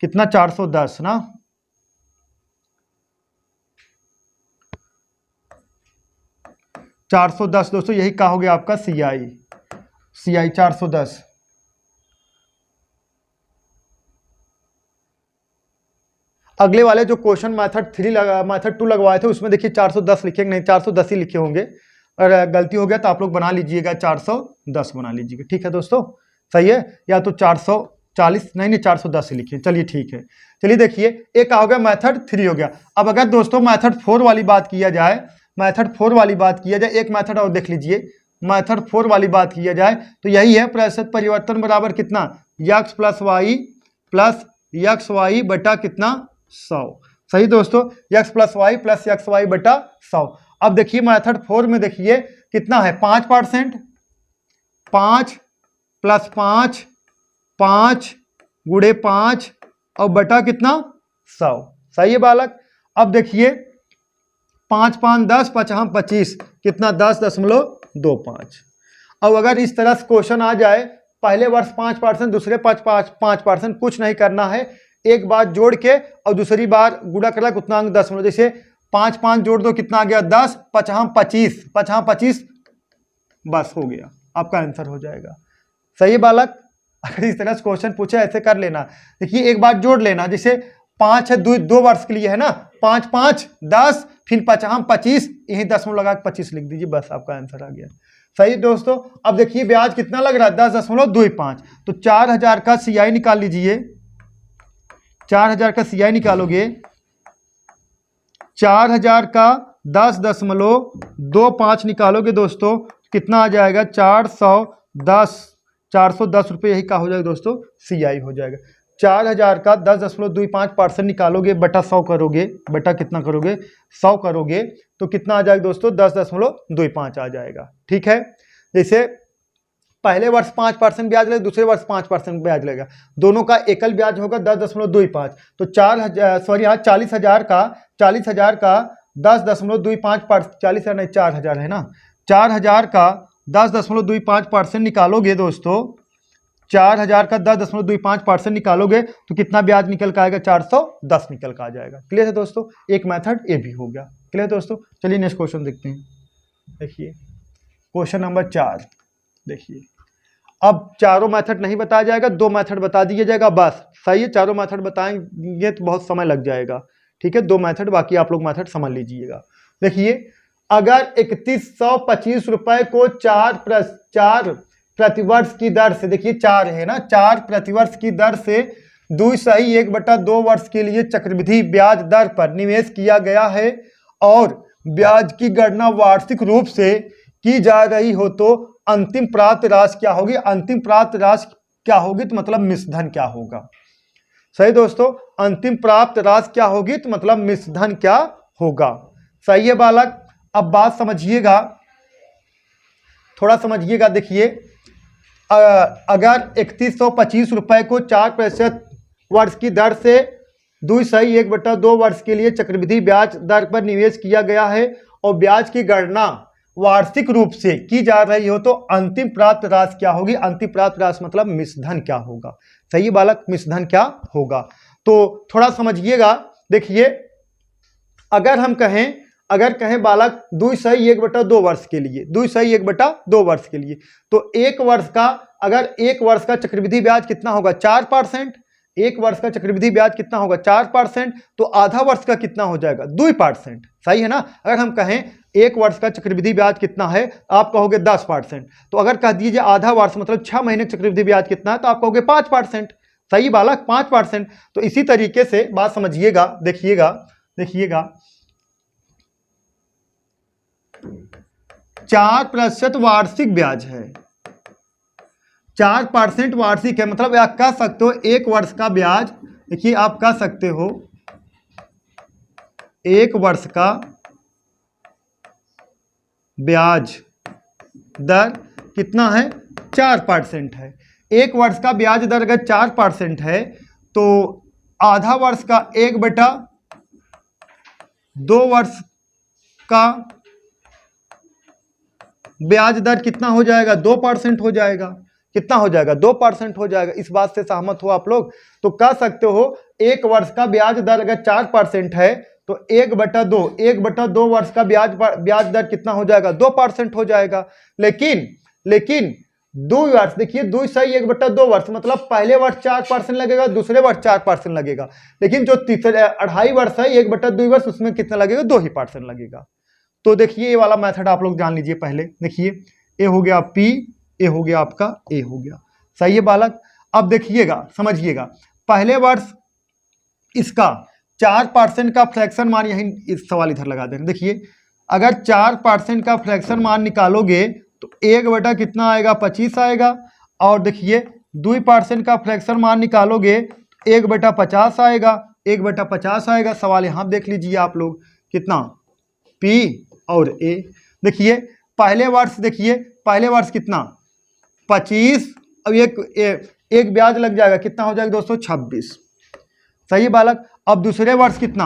कितना 410 ना। $410 दोस्तों, यही क्या हो गया आपका सीआई। सीआई 410। अगले वाले जो क्वेश्चन मेथड 3 लगा, मेथड 2 लगवाए थे उसमें देखिए 410 लिखेंगे नहीं, 410 ही लिखे होंगे। अगर गलती हो गया तो आप लोग बना लीजिएगा 410 बना लीजिएगा, ठीक है दोस्तों, सही है, या तो 440 नहीं 410 से लिखिए, चलिए ठीक है। चलिए देखिए एक का हो गया मेथड 3 हो गया। अब अगर दोस्तों मेथड 4 वाली बात किया जाए, मेथड 4 वाली बात किया जाए, एक मेथड और देख लीजिए, मेथड 4 वाली बात किया जाए तो यही है, प्रतिशत परिवर्तन बराबर कितना, x प्लस वाई बटा कितना 100, सही दोस्तों, x प्लस वाई बटा 100। अब देखिए मेथड 4 में देखिए कितना है 5%, 5 प्लस 5 5 गुणे 5 और बटा कितना 100, सही है बालक। अब देखिए 5 5 10 5 25 कितना 10.25। अब अगर इस तरह से क्वेश्चन आ जाए, पहले वर्ष 5%, दूसरे 5%, कुछ नहीं करना है, एक बार जोड़ के और दूसरी बार गुणा करा कितना अंक 10, जैसे 5 5 जोड़ दो कितना आ गया 10, 5 25 बस हो गया, आपका आंसर हो जाएगा, सही है बालक। अगर इस तरह से क्वेश्चन पूछे ऐसे कर लेना, देखिए एक बार जोड़ लेना, जैसे 5 है 2 वर्ष के लिए है ना, 5 5 10 फिर 5 25, यही 10 लगा के 25 लिख दीजिए, बस आपका आंसर आ गया, सही दोस्तों। अब देखिए ब्याज कितना लग रहा है 10.25, तो 4000 का सीआई निकाल लीजिए, 4000 का सीआई निकालोगे, 4000 का 10.25 निकालोगे दोस्तों, कितना आ जाएगा 410 रुपये, यही का हो जाएगा दोस्तों सीआई हो जाएगा। 4000 का 10.25% निकालोगे बटा 100 करोगे, बटा कितना करोगे 100 करोगे, तो कितना आ जाएगा दोस्तों 10.25 आ जाएगा, ठीक है। जैसे पहले वर्ष 5% ब्याज लगेगा, दूसरे वर्ष 5% ब्याज लगेगा, दोनों का एकल ब्याज होगा 10.25, तो 40,000 का 10.25 40,000 नहीं 4000 है ना, 4000 का 10.25% निकालोगे दोस्तों, 4000 का 10.25% निकालोगे तो कितना ब्याज निकल का आएगा 410 निकल का आ जाएगा। क्लियर है दोस्तों, एक मेथड ए भी हो गया। क्लियर है दोस्तों, चलिए नेक्स्ट क्वेश्चन देखते हैं। देखिए क्वेश्चन नंबर 4, देखिए अब चारों मेथड नहीं बताया जाएगा, 2 मेथड बता दिया जाएगा बस, सही है। चारों मेथड बताएंगे तो बहुत समय लग जाएगा, ठीक है, 2 मेथड, बाकी आप लोग मेथड समझ लीजिएगा। देखिए अगर 3125 रुपए को 4 प्रतिवर्ष की दर से, देखिए 4 है ना, 4 प्रतिवर्ष की दर से 2/1/2 वर्ष के लिए चक्रवृद्धि ब्याज दर पर निवेश किया गया है और ब्याज की गणना वार्षिक रूप से की जा रही हो, तो अंतिम प्राप्त राशि क्या होगी, अंतिम प्राप्त राशि क्या होगी, तो मतलब मिश्रधन क्या होगा, सही दोस्तों, अंतिम प्राप्त राशि क्या होगी, तो मतलब मिश्रधन क्या होगा, सही है बालक। अब बात समझिएगा, थोड़ा समझिएगा, देखिए अगर 3125 रुपए को 4% वर्ष की दर से 2/1/2 वर्ष के लिए चक्रवृद्धि ब्याज दर पर निवेश किया गया है और ब्याज की गणना वार्षिक रूप से की जा रही हो, तो अंतिम प्राप्त राशि क्या होगी, अंतिम प्राप्त राशि मतलब मिश्रधन क्या होगा, सही बालक, मिश्रधन क्या होगा। तो थोड़ा समझिएगा, देखिए अगर कहें बालक 2/1/2 वर्ष के लिए, 2/1/2 वर्ष के लिए, तो एक वर्ष का चक्रवृद्धि ब्याज कितना होगा 4%, एक वर्ष का चक्रवृद्धि ब्याज कितना होगा 4%, तो आधा वर्ष का कितना हो जाएगा 2%, सही है ना। अगर हम कहें एक वर्ष का चक्रवृद्धि ब्याज कितना है, आप कहोगे 10%, तो अगर कह दीजिए आधा वर्ष मतलब 6 महीने का चक्रवृद्धि ब्याज कितना है, तो आप कहोगे 5%, सही बालक 5%। तो इसी तरीके से बात समझिएगा, देखिएगा 4% वार्षिक ब्याज है, 4% वार्षिक है, मतलब आप कह सकते हो एक वर्ष का ब्याज, देखिए आप कह सकते हो एक वर्ष का ब्याज दर कितना है 4% है। एक वर्ष का ब्याज दर अगर 4% है तो आधा वर्ष का 1/2 वर्ष का ब्याज दर कितना हो जाएगा 2% हो जाएगा, कितना हो जाएगा 2% हो जाएगा। इस बात से सहमत हो आप लोग, तो कह सकते हो एक वर्ष का ब्याज दर अगर 4% है तो 1/2 वर्ष का ब्याज दर कितना हो जाएगा 2% हो जाएगा। लेकिन 2 वर्ष, देखिए 2/1/2 वर्ष मतलब पहले वर्ष 4% लगेगा, दूसरे वर्ष 4% लगेगा, लेकिन जो तीसरे 2.5 वर्ष है 1/2 वर्ष, उसमें कितना लगेगा 2% लगेगा। तो देखिए ये वाला मेथड आप लोग जान लीजिए पहले। देखिए ए हो गया P, ए हो गया आपका ए हो गया। सही है बालक। अब देखिएगा, समझिएगा, पहले वर्ष इसका 4% का फ्रैक्शन मान, यही इस सवाल इधर लगा दें। देखिए अगर 4% का फ्रैक्शन मान निकालोगे तो 1 कितना आएगा, 25 आएगा। और देखिए 2% का फ्रैक्शन मान निकालोगे 1/50 आएगा, 1/50 आएगा। सवाल यहाँ देख लीजिए आप लोग, कितना P और A। देखिए पहले वर्ष, देखिए पहले वर्ष कितना 25, अब एक ब्याज लग जाएगा, कितना हो जाएगा दोस्तों 26। सही है बालक। अब दूसरे वर्ष कितना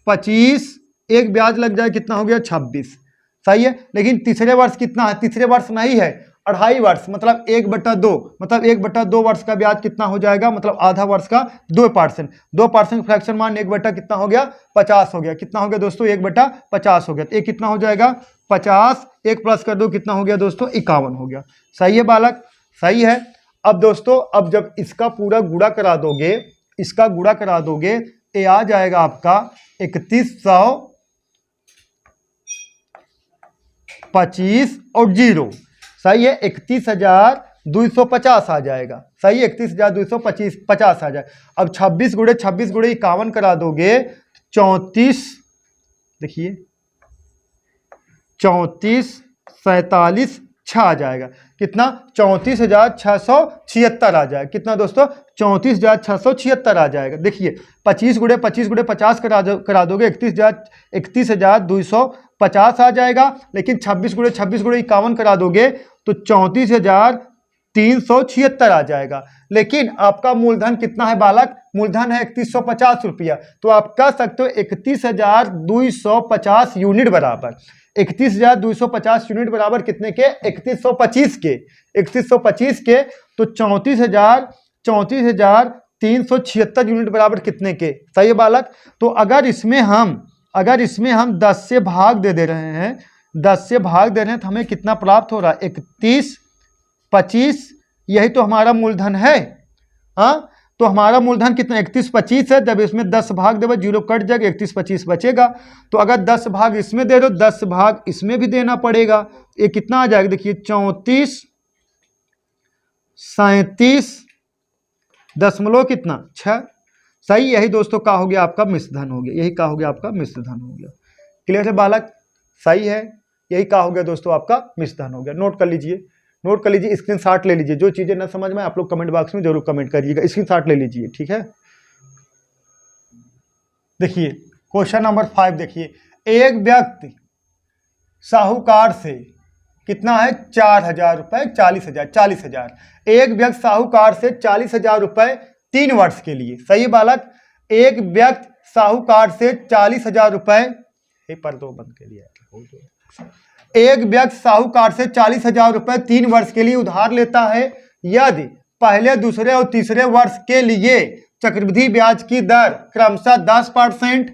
25, एक ब्याज लग जाए, कितना हो गया 26। सही है। लेकिन तीसरे वर्ष कितना है, तीसरे वर्ष नहीं है, 2.5 वर्ष, मतलब 1/2, मतलब 1/2 वर्ष का ब्याज कितना हो जाएगा, मतलब आधा वर्ष का 2% फ्रैक्शन मान 1 कितना हो गया 50 हो गया। कितना हो गया दोस्तों 1/50 हो गया। तो एक कितना हो जाएगा 50, एक प्लस कर दो, कितना हो गया दोस्तों 51 हो गया। सही है बालक, सही है। अब दोस्तों अब जब इसका पूरा गुणा करा दोगे, इसका गुणा करा दोगे, ये आ जाएगा आपका 3125 और 0। सही है, 31,250 आ जाएगा। सही है, 31,250 आ जाए। अब 26 गुणे 51 करा दोगे, 34, देखिए 34, 47, 6 आ जाएगा। कितना 34,676 आ जाएगा। कितना दोस्तों 34,676 आ जाएगा। देखिए 25 गुणे 50 करा दोगे 31,250 आ जाएगा। लेकिन 26 गुणे 51 करा दोगे तो 34,376 आ जाएगा। लेकिन आपका मूलधन कितना है बालक, मूलधन है 3150 रुपया। तो आप कह सकते हो 31,250 यूनिट बराबर, 31,250 यूनिट बराबर कितने के, 3125 के, 3125 के। तो 34,376 यूनिट बराबर कितने के। सही है बालक। तो अगर इसमें हम 10 से भाग दे रहे हैं, 10 से भाग दे रहे हैं, तो हमें कितना प्राप्त हो रहा है 3125, यही तो हमारा मूलधन है। हाँ, तो हमारा मूलधन कितना 3125 है। जब इसमें 10 भाग देगा, 0 कट जाएगा, 3125 बचेगा। तो अगर 10 भाग इसमें दे दो, 10 भाग इसमें भी देना पड़ेगा। ये कितना आ जाएगा, देखिए 34, 37 कितना 6। सही, यही दोस्तों का हो गया आपका मिश्रधन हो गया, यही का हो गया आपका मिश्रधन हो गया। क्लियर है बालक, सही है, यही का हो गया दोस्तों आपका मिश्रधन हो गया। नोट कर लीजिए, नोट कर लीजिए, स्क्रीनशॉट ले लीजिए। जो चीजें ना समझ में आप लोग कमेंट बॉक्स में जरूर कमेंट करिएगा, स्क्रीनशॉट ले लीजिए, ठीक है। देखिए क्वेश्चन नंबर 5, देखिए एक व्यक्ति साहूकार से कितना है 4,000 रुपए, 40,000। एक व्यक्ति साहूकार से 40,000 रुपए 3 वर्ष के लिए। सही बालक। एक व्यक्ति साहूकार से 40,000 रुपए, पर दो बंद के लिए, एक व्यक्ति साहूकार से 40,000 रुपए 3 वर्ष के लिए उधार लेता है। यदि पहले, दूसरे और तीसरे वर्ष के लिए चक्रवृद्धि ब्याज की दर क्रमशः 10%,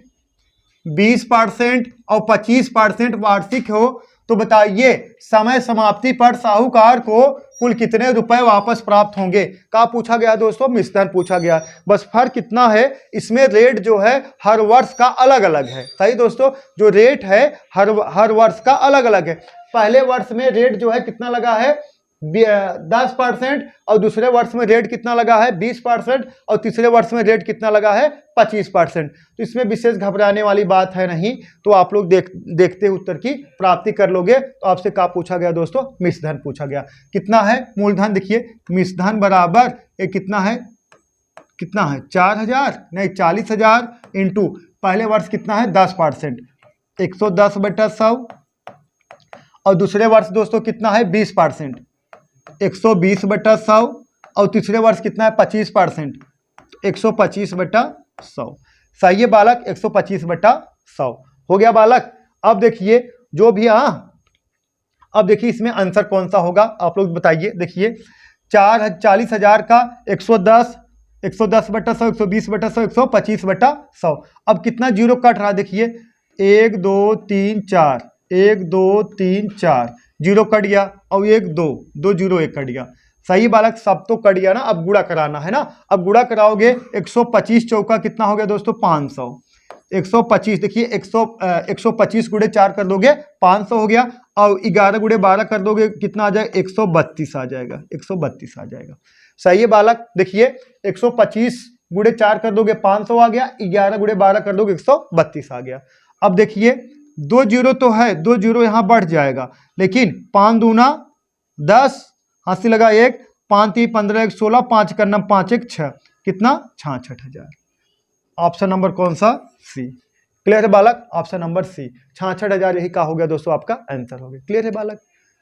20% और 25% वार्षिक हो, तो बताइए समय समाप्ति पर साहूकार को कुल कितने रुपए वापस प्राप्त होंगे। क्या पूछा गया दोस्तों, मिश्रधन पूछा गया। बस फर्क कितना है, इसमें रेट जो है हर वर्ष का अलग अलग है। सही दोस्तों, जो रेट है हर वर्ष का अलग अलग है। पहले वर्ष में रेट जो है कितना लगा है 10%, और दूसरे वर्ष में रेट कितना लगा है 20%, और तीसरे वर्ष में रेट कितना लगा है 25%। तो इसमें विशेष घबराने वाली बात है नहीं। तो आप लोग देखते उत्तर की प्राप्ति कर लोगे। तो आपसे क्या पूछा गया दोस्तों, मिश्रधन पूछा गया। कितना है मूलधन, देखिए मिश्रधन बराबर ये कितना है 4,000 नहीं 40,000 इंटू पहले वर्ष कितना है 10%, 110/100, और दूसरे वर्ष दोस्तों कितना है 20%, 120/100, और तीसरे वर्ष कितना है 25%, 125/100। सही है बालक, 125/100 हो गया बालक। अब देखिए जो भी, अब देखिए इसमें आंसर कौन सा होगा आप लोग बताइए। देखिए 40,000 का 110, 110/100, 120/100, 125/100। अब कितना जीरो कट रहा, देखिए 1 2 3 4, 1 2 3 4 जीरो कट गया, और 1 2 2 0 1 कट गया। सही बालक, सब तो कट गया ना। अब गुणा कराना है ना, अब गुणा कराओगे 125 चौका कितना हो गया दोस्तों 500, 125, देखिए 125 गुणे 4 कर दोगे 500 हो गया, और 11 गुणे 12 कर दोगे कितना आ जाएगा, 132 आ जाएगा, 132 आ जाएगा। सही है बालक। देखिए 125 गुणे 4 कर दोगे 500 आ गया, 11 गुणे 12 कर दोगे 132 आ गया। अब देखिए 2 जीरो तो है, 2 जीरो यहाँ बढ़ जाएगा, लेकिन 5 दूना 10, हाथ से लगा 1, 5 3 15 1 16, 5 का नम 5 1 6, कितना 66,000। ऑप्शन नंबर कौन सा, सी। क्लियर है बालक, ऑप्शन नंबर सी 66,000 यही का हो गया दोस्तों, आपका आंसर हो गया। क्लियर है बालक,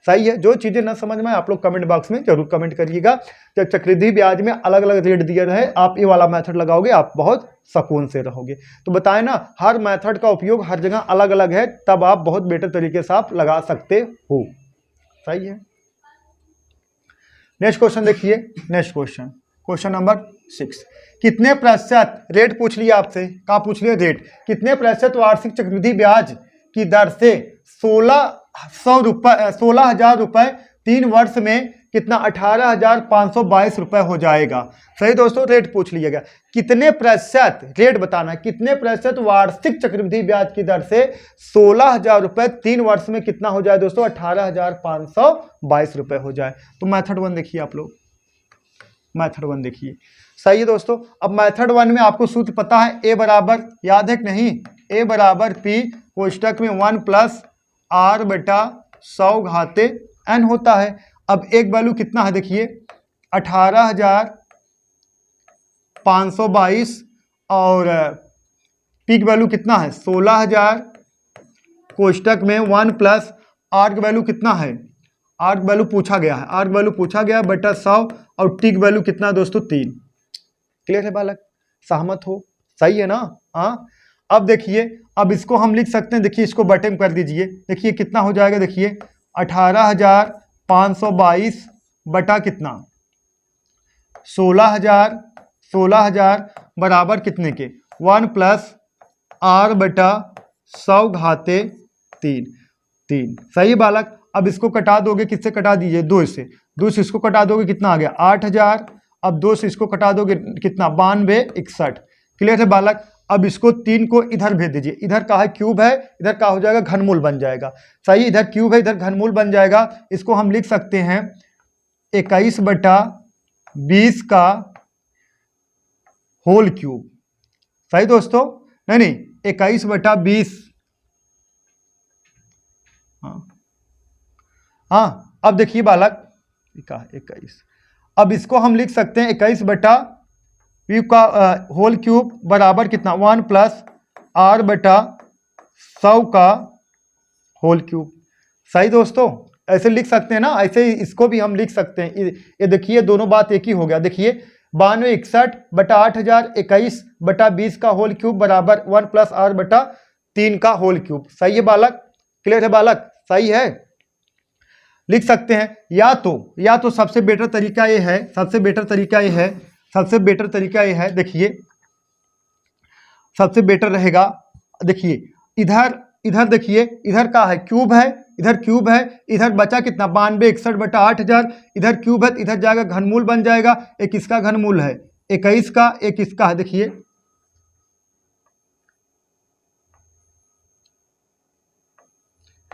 सही है। जो चीजें ना समझ में आप लोग कमेंट बॉक्स में जरूर कमेंट करिएगा। जब चक्रवृद्धि ब्याज में अलग अलग रेट दिया रहे, आप ये वाला मेथड लगाओगे, आप बहुत सुकून से रहोगे। तो बताए ना, हर मेथड का उपयोग हर जगह अलग अलग है, तब आप बहुत बेटर तरीके से आप लगा सकते हो। सही है। नेक्स्ट क्वेश्चन देखिए, नेक्स्ट क्वेश्चन, क्वेश्चन नंबर 6। कितने प्रतिशत रेट पूछ लिया आपसे, कहाँ पूछ लिया रेट, कितने प्रतिशत वार्षिक चक्रवृद्धि ब्याज की दर से 16,000 रुपए 3 वर्ष में कितना 18,522 रुपए हो जाएगा। सही दोस्तों, रेट पूछ लिया गया, कितने प्रतिशत रेट बताना, कितने प्रतिशत वार्षिक चक्रवृद्धि ब्याज की दर से 16,000 रुपए 3 वर्ष में कितना हो जाए दोस्तों, 18,522 रुपए हो जाए। तो मेथड 1 देखिए आप लोग, मेथड 1 देखिए। सही है दोस्तों। अब मेथड 1 में आपको सूत्र पता है, ए बराबर, याद है कि नहीं, ए बराबर पी कोष्टक में 1 प्लस आर बटा 100 घाते n होता है। अब एक वैल्यू कितना है देखिए 18,522, और पी की वैल्यू कितना है 16,000, कोष्टक में 1 प्लस आर की वैल्यू कितना है, आर की वैल्यू पूछा गया है, आर की वैल्यू पूछा गया है बटा 100, और टी की वैल्यू कितना है दोस्तों 3। क्लियर है बालक, सहमत हो, सही है ना। हाँ, अब देखिए, अब इसको हम लिख सकते हैं, देखिए इसको बटे में कर दीजिए, देखिए कितना हो जाएगा, देखिए 18,522 बटा कितना 16,000 बराबर कितने के 1 प्लस आर बटा 100 घाते 3। सही बालक। अब इसको कटा दोगे, किससे कटा दीजिए, 2 से, 2 से इसको कटा दोगे कितना आ गया 8,000, अब 2 से इसको कटा दोगे कितना 92 61। क्लियर है बालक। अब इसको 3 को इधर भेज दीजिए, इधर का है क्यूब है, इधर का हो जाएगा घनमूल बन जाएगा। सही, इधर क्यूब है इधर घनमूल बन जाएगा। इसको हम लिख सकते हैं 21 बटा 20 का होल क्यूब। सही दोस्तों, नहीं 21 बटा 20। हाँ, अब देखिए बालक, 21, अब इसको हम लिख सकते हैं 21 बटा v का होल क्यूब बराबर कितना 1 प्लस आर बटा 100 का होल क्यूब। सही दोस्तों, ऐसे लिख सकते हैं ना, ऐसे ही इसको भी हम लिख सकते हैं। ये देखिए दोनों बात एक ही हो गया। देखिए 92 61 बटा 8,000 21 बटा 20 का होल क्यूब बराबर 1 प्लस आर बटा 3 का होल क्यूब। सही है बालक, क्लियर है बालक, सही है। लिख सकते हैं, या तो सबसे बेटर तरीका ये है, सबसे बेटर तरीका ये है, देखिए सबसे बेटर रहेगा। देखिए इधर देखिए, इधर का है क्यूब है, इधर बचा कितना 92 61 बटा 8,000, इधर क्यूब है, इधर जाएगा घनमूल बन जाएगा। एक इसका घनमूल है 21 का, एक इसका है, देखिए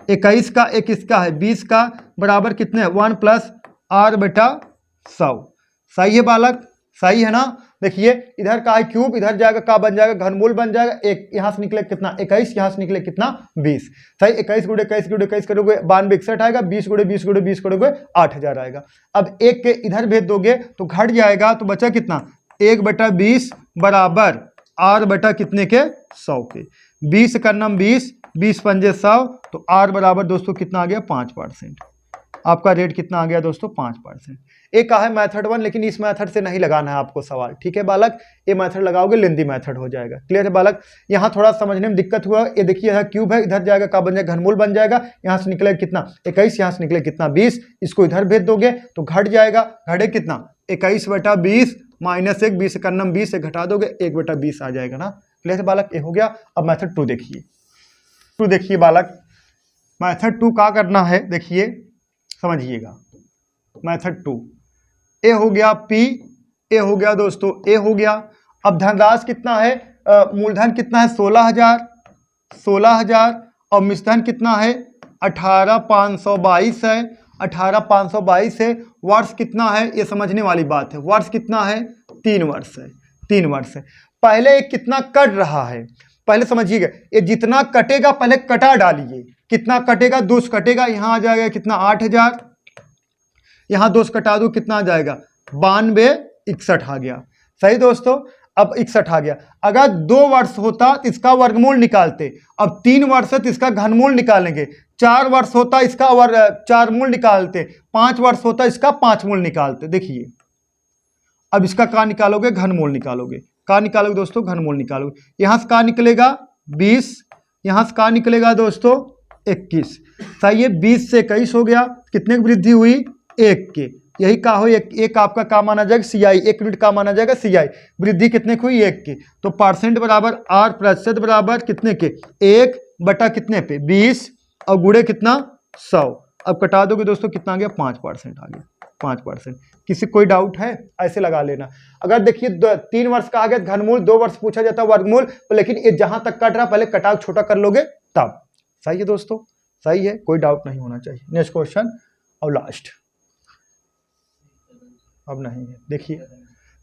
21 का, एक इसका है 20 का, बराबर कितने 1 प्लस आर बटा 100। सही है बालक, सही है ना। देखिए इधर का है क्यूब, इधर जाएगा का बन जाएगा घनमूल बन जाएगा। एक यहां से निकले कितना 21, यहां से निकले कितना 20। सही, 21 गुणे 21 गुणे 21 करोगे 92 61 आएगा, 20 गुणे 20 गुणे 20 करोगे 8,000 आएगा। अब एक के इधर भेज दोगे तो घट जाएगा, तो बचा कितना 1 बटा 20 बराबर आर बटा कितने के 100 के। 20 का नम 20, 20 पंजे 100, तो आर बराबर दोस्तों कितना आ गया 5%। आपका रेट कितना आ गया दोस्तों 5%। एक का है मेथड 1, लेकिन इस मेथड से नहीं लगाना है आपको सवाल, ठीक है बालक। ये मेथड लगाओगे लेंदी मेथड हो जाएगा। क्लियर है बालक, यहाँ थोड़ा समझने में दिक्कत हुआ। ये देखिए यहाँ क्यूब है, इधर जाएगा का बन जाएगा घनमूल बन जाएगा। यहाँ से निकले कितना 21, यहाँ से निकले कितना 20, इसको इधर भेज दोगे तो घट जाएगा, घटे कितना 21 बटा 20 माइनस 1, 20 का नम 20 से घटा दोगे 1 बटा 20 आ जाएगा ना। क्लियर है बालक, ये हो गया। अब मेथड 2 देखिए बालक, मेथड 2 क्या करना है देखिए, समझिएगा। मेथड 2 ए हो गया P, ए हो गया दोस्तों, ए हो गया। अब धनराशि कितना है मूलधन कितना है 16,000 और मिश्रधन कितना है 18,522 है, 18,522 है। वर्ष कितना है, ये समझने वाली बात है, वर्ष कितना है 3 वर्ष है, 3 वर्ष है। पहले ये कितना कट रहा है पहले समझिएगा, ये जितना कटेगा पहले कटा डालिए, कितना कटेगा 2 कटेगा, यहाँ आ जाएगा कितना 8,000, यहाँ 2 कटा दो कितना आ जाएगा 92, 61 आ गया। सही दोस्तों, अब 61 आ गया। अगर 2 वर्ष होता तो इसका वर्गमूल निकालते, अब 3 वर्ष है तो इसका घनमूल निकालेंगे, 4 वर्ष होता इसका 4 मूल निकालते, 5 वर्ष होता इसका 5 मूल निकालते। देखिए अब इसका का निकालोगे, घनमूल निकालोगे, का निकालोगे दोस्तों, घनमूल निकालोगे। यहाँ से का निकलेगा 20, यहाँ से का निकलेगा दोस्तों 21। सही है, 20 से 21 हो गया, कितने की वृद्धि हुई 1 के, यही का हो एक आपका का माना जाएगा CI, 1 यूनिट का माना जाएगा CI। वृद्धि कितने की हुई 1 की, तो परसेंट बराबर R प्रतिशत बराबर कितने के 1 बटा कितने पे 20 और गुणे कितना 100। अब कटा दोगे दोस्तों कितना आ गया 5% आ गया, 5%। किसी कोई डाउट है ऐसे लगा लेना। अगर देखिए 3 वर्ष का आ गया घनमूल, 2 वर्ष पूछा जाता है वर्गमूल, लेकिन ये जहां तक कट रहा पहले कटाव छोटा कर लोगे तब। सही है दोस्तों, सही है, कोई डाउट नहीं होना चाहिए। नेक्स्ट क्वेश्चन और लास्ट, अब नहीं है।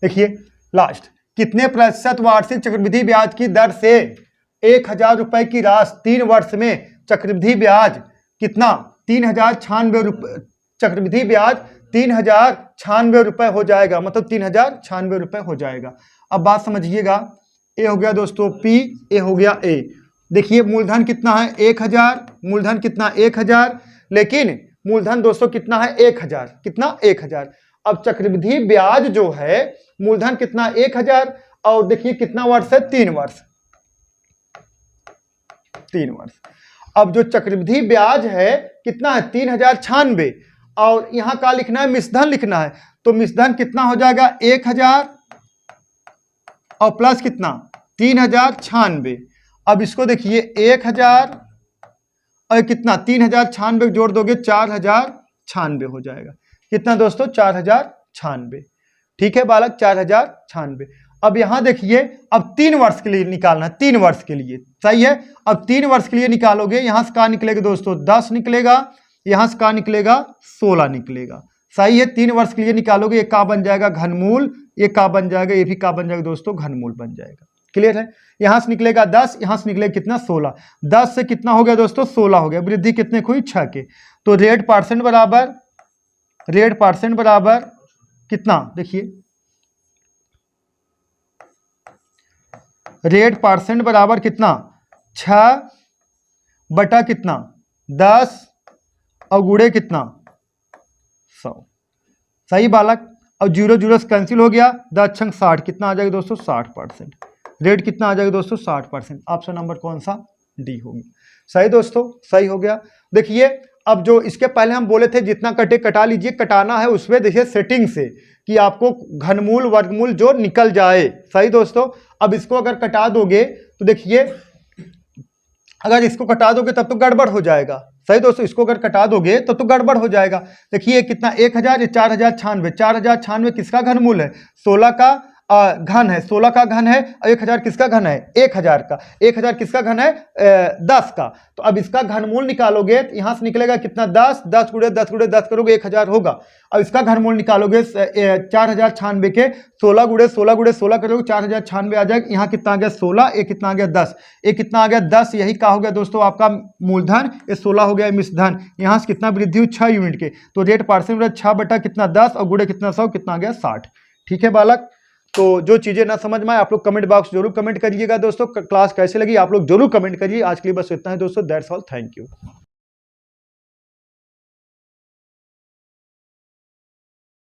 देखिए लास्ट, कितने प्रतिशत वार्षिक चक्रवृद्धि ब्याज की दर से 1,000 रुपए की राशि 3 वर्ष में चक्रवृद्धि ब्याज कितना 3,096 रुपये, चक्रवृद्धि ब्याज 3,096 रुपये हो जाएगा, मतलब 3,096 रुपये हो जाएगा। अब बात समझिएगा, ए हो गया दोस्तों P, ए हो गया A। देखिए मूलधन कितना है 1,000, मूलधन कितना 1,000, लेकिन मूलधन दोस्तों कितना है 1,000, कितना 1,000। अब चक्रवृद्धि ब्याज जो है मूलधन कितना 1,000 और देखिए कितना वर्ष है 3 वर्ष, 3 वर्ष। अब जो चक्रवृद्धि ब्याज है कितना है 3,096 और यहां का लिखना है मिश्रधन लिखना है, तो मिश्रधन कितना हो जाएगा 1,000 और प्लस कितना 3,096। अब इसको देखिए 1,000 और कितना 3,096 जोड़ दोगे 4,096 हो जाएगा। कितना दोस्तों 4,096। ठीक है बालक, 4,096। अब यहां देखिए अब 3 वर्ष के लिए निकालना है, 3 वर्ष के लिए। सही है, अब 3 वर्ष के लिए निकालोगे, यहां से का निकलेगा दोस्तों 10 निकलेगा, यहां से का निकलेगा 16 निकलेगा। सही है, 3 वर्ष के लिए निकालोगे, ये का बन जाएगा घनमूल, ये का बन जाएगा, ये भी का बन जाएगा दोस्तों घनमूल बन जाएगा। क्लियर है, यहां से निकलेगा 10, यहां से निकलेगा कितना 16, 10 से कितना हो गया दोस्तों 16 हो गया। वृद्धि कितने हुई 6 के, तो रेट परसेंट बराबर, रेट परसेंट बराबर कितना, देखिए रेट परसेंट बराबर कितना 6 बटा कितना 10 और गुणे कितना 100। सही बालक, और 0 0 से कैंसिल हो गया, 10 छंग 60, कितना आ जाएगा दोस्तों 60%। रेट कितना आ जाएगा दोस्तों 60%। ऑप्शन नंबर कौन सा, डी होगी। सही दोस्तों, सही हो गया। देखिए अब जो इसके पहले हम बोले थे जितना कटे कटा लीजिए, कटाना है उसमें देखिए सेटिंग से कि आपको घनमूल वर्गमूल जो निकल जाए। सही दोस्तों, अब इसको अगर कटा दोगे तो देखिए अगर इसको कटा दोगे तब तो गड़बड़ हो जाएगा। सही दोस्तों, इसको अगर कटा दोगे तो गड़बड़ हो जाएगा। देखिए कितना 1,000, ये 4,096, 4,096 किसका घनमूल है 16 का घन है, 16 का घन है, और 1,000 किसका घन है 1,000 का, 1,000 किसका घन है 10 का। तो अब इसका घनमूल निकालोगे तो यहां से निकलेगा कितना 10, 10 गुणे 10 गुणे 10 करोगे 1,000 होगा। अब इसका घनमूल निकालोगे 4,096 के 16 गुणे 16 गुणे 16 करोगे 4,096 आ जाएगा। यहाँ कितना आ गया 16, ये कितना आ गया 10, ये कितना आ गया 10, यही का हो गया दोस्तों आपका मूलधन, ये 16 हो गया मिश्रधन। यहाँ से कितना वृद्धि हुई 6 यूनिट के, तो रेट परसेंट 6 बटा कितना 10 और गुणे कितना 100, कितना आ गया 60। ठीक है बालक, तो जो चीजें ना समझ में आए आप लोग कमेंट बॉक्स जरूर कमेंट करिएगा दोस्तों। क्लास कैसे लगी आप लोग जरूर कमेंट करिए। आज के लिए बस इतना है दोस्तों, दैट्स ऑल, थैंक यू।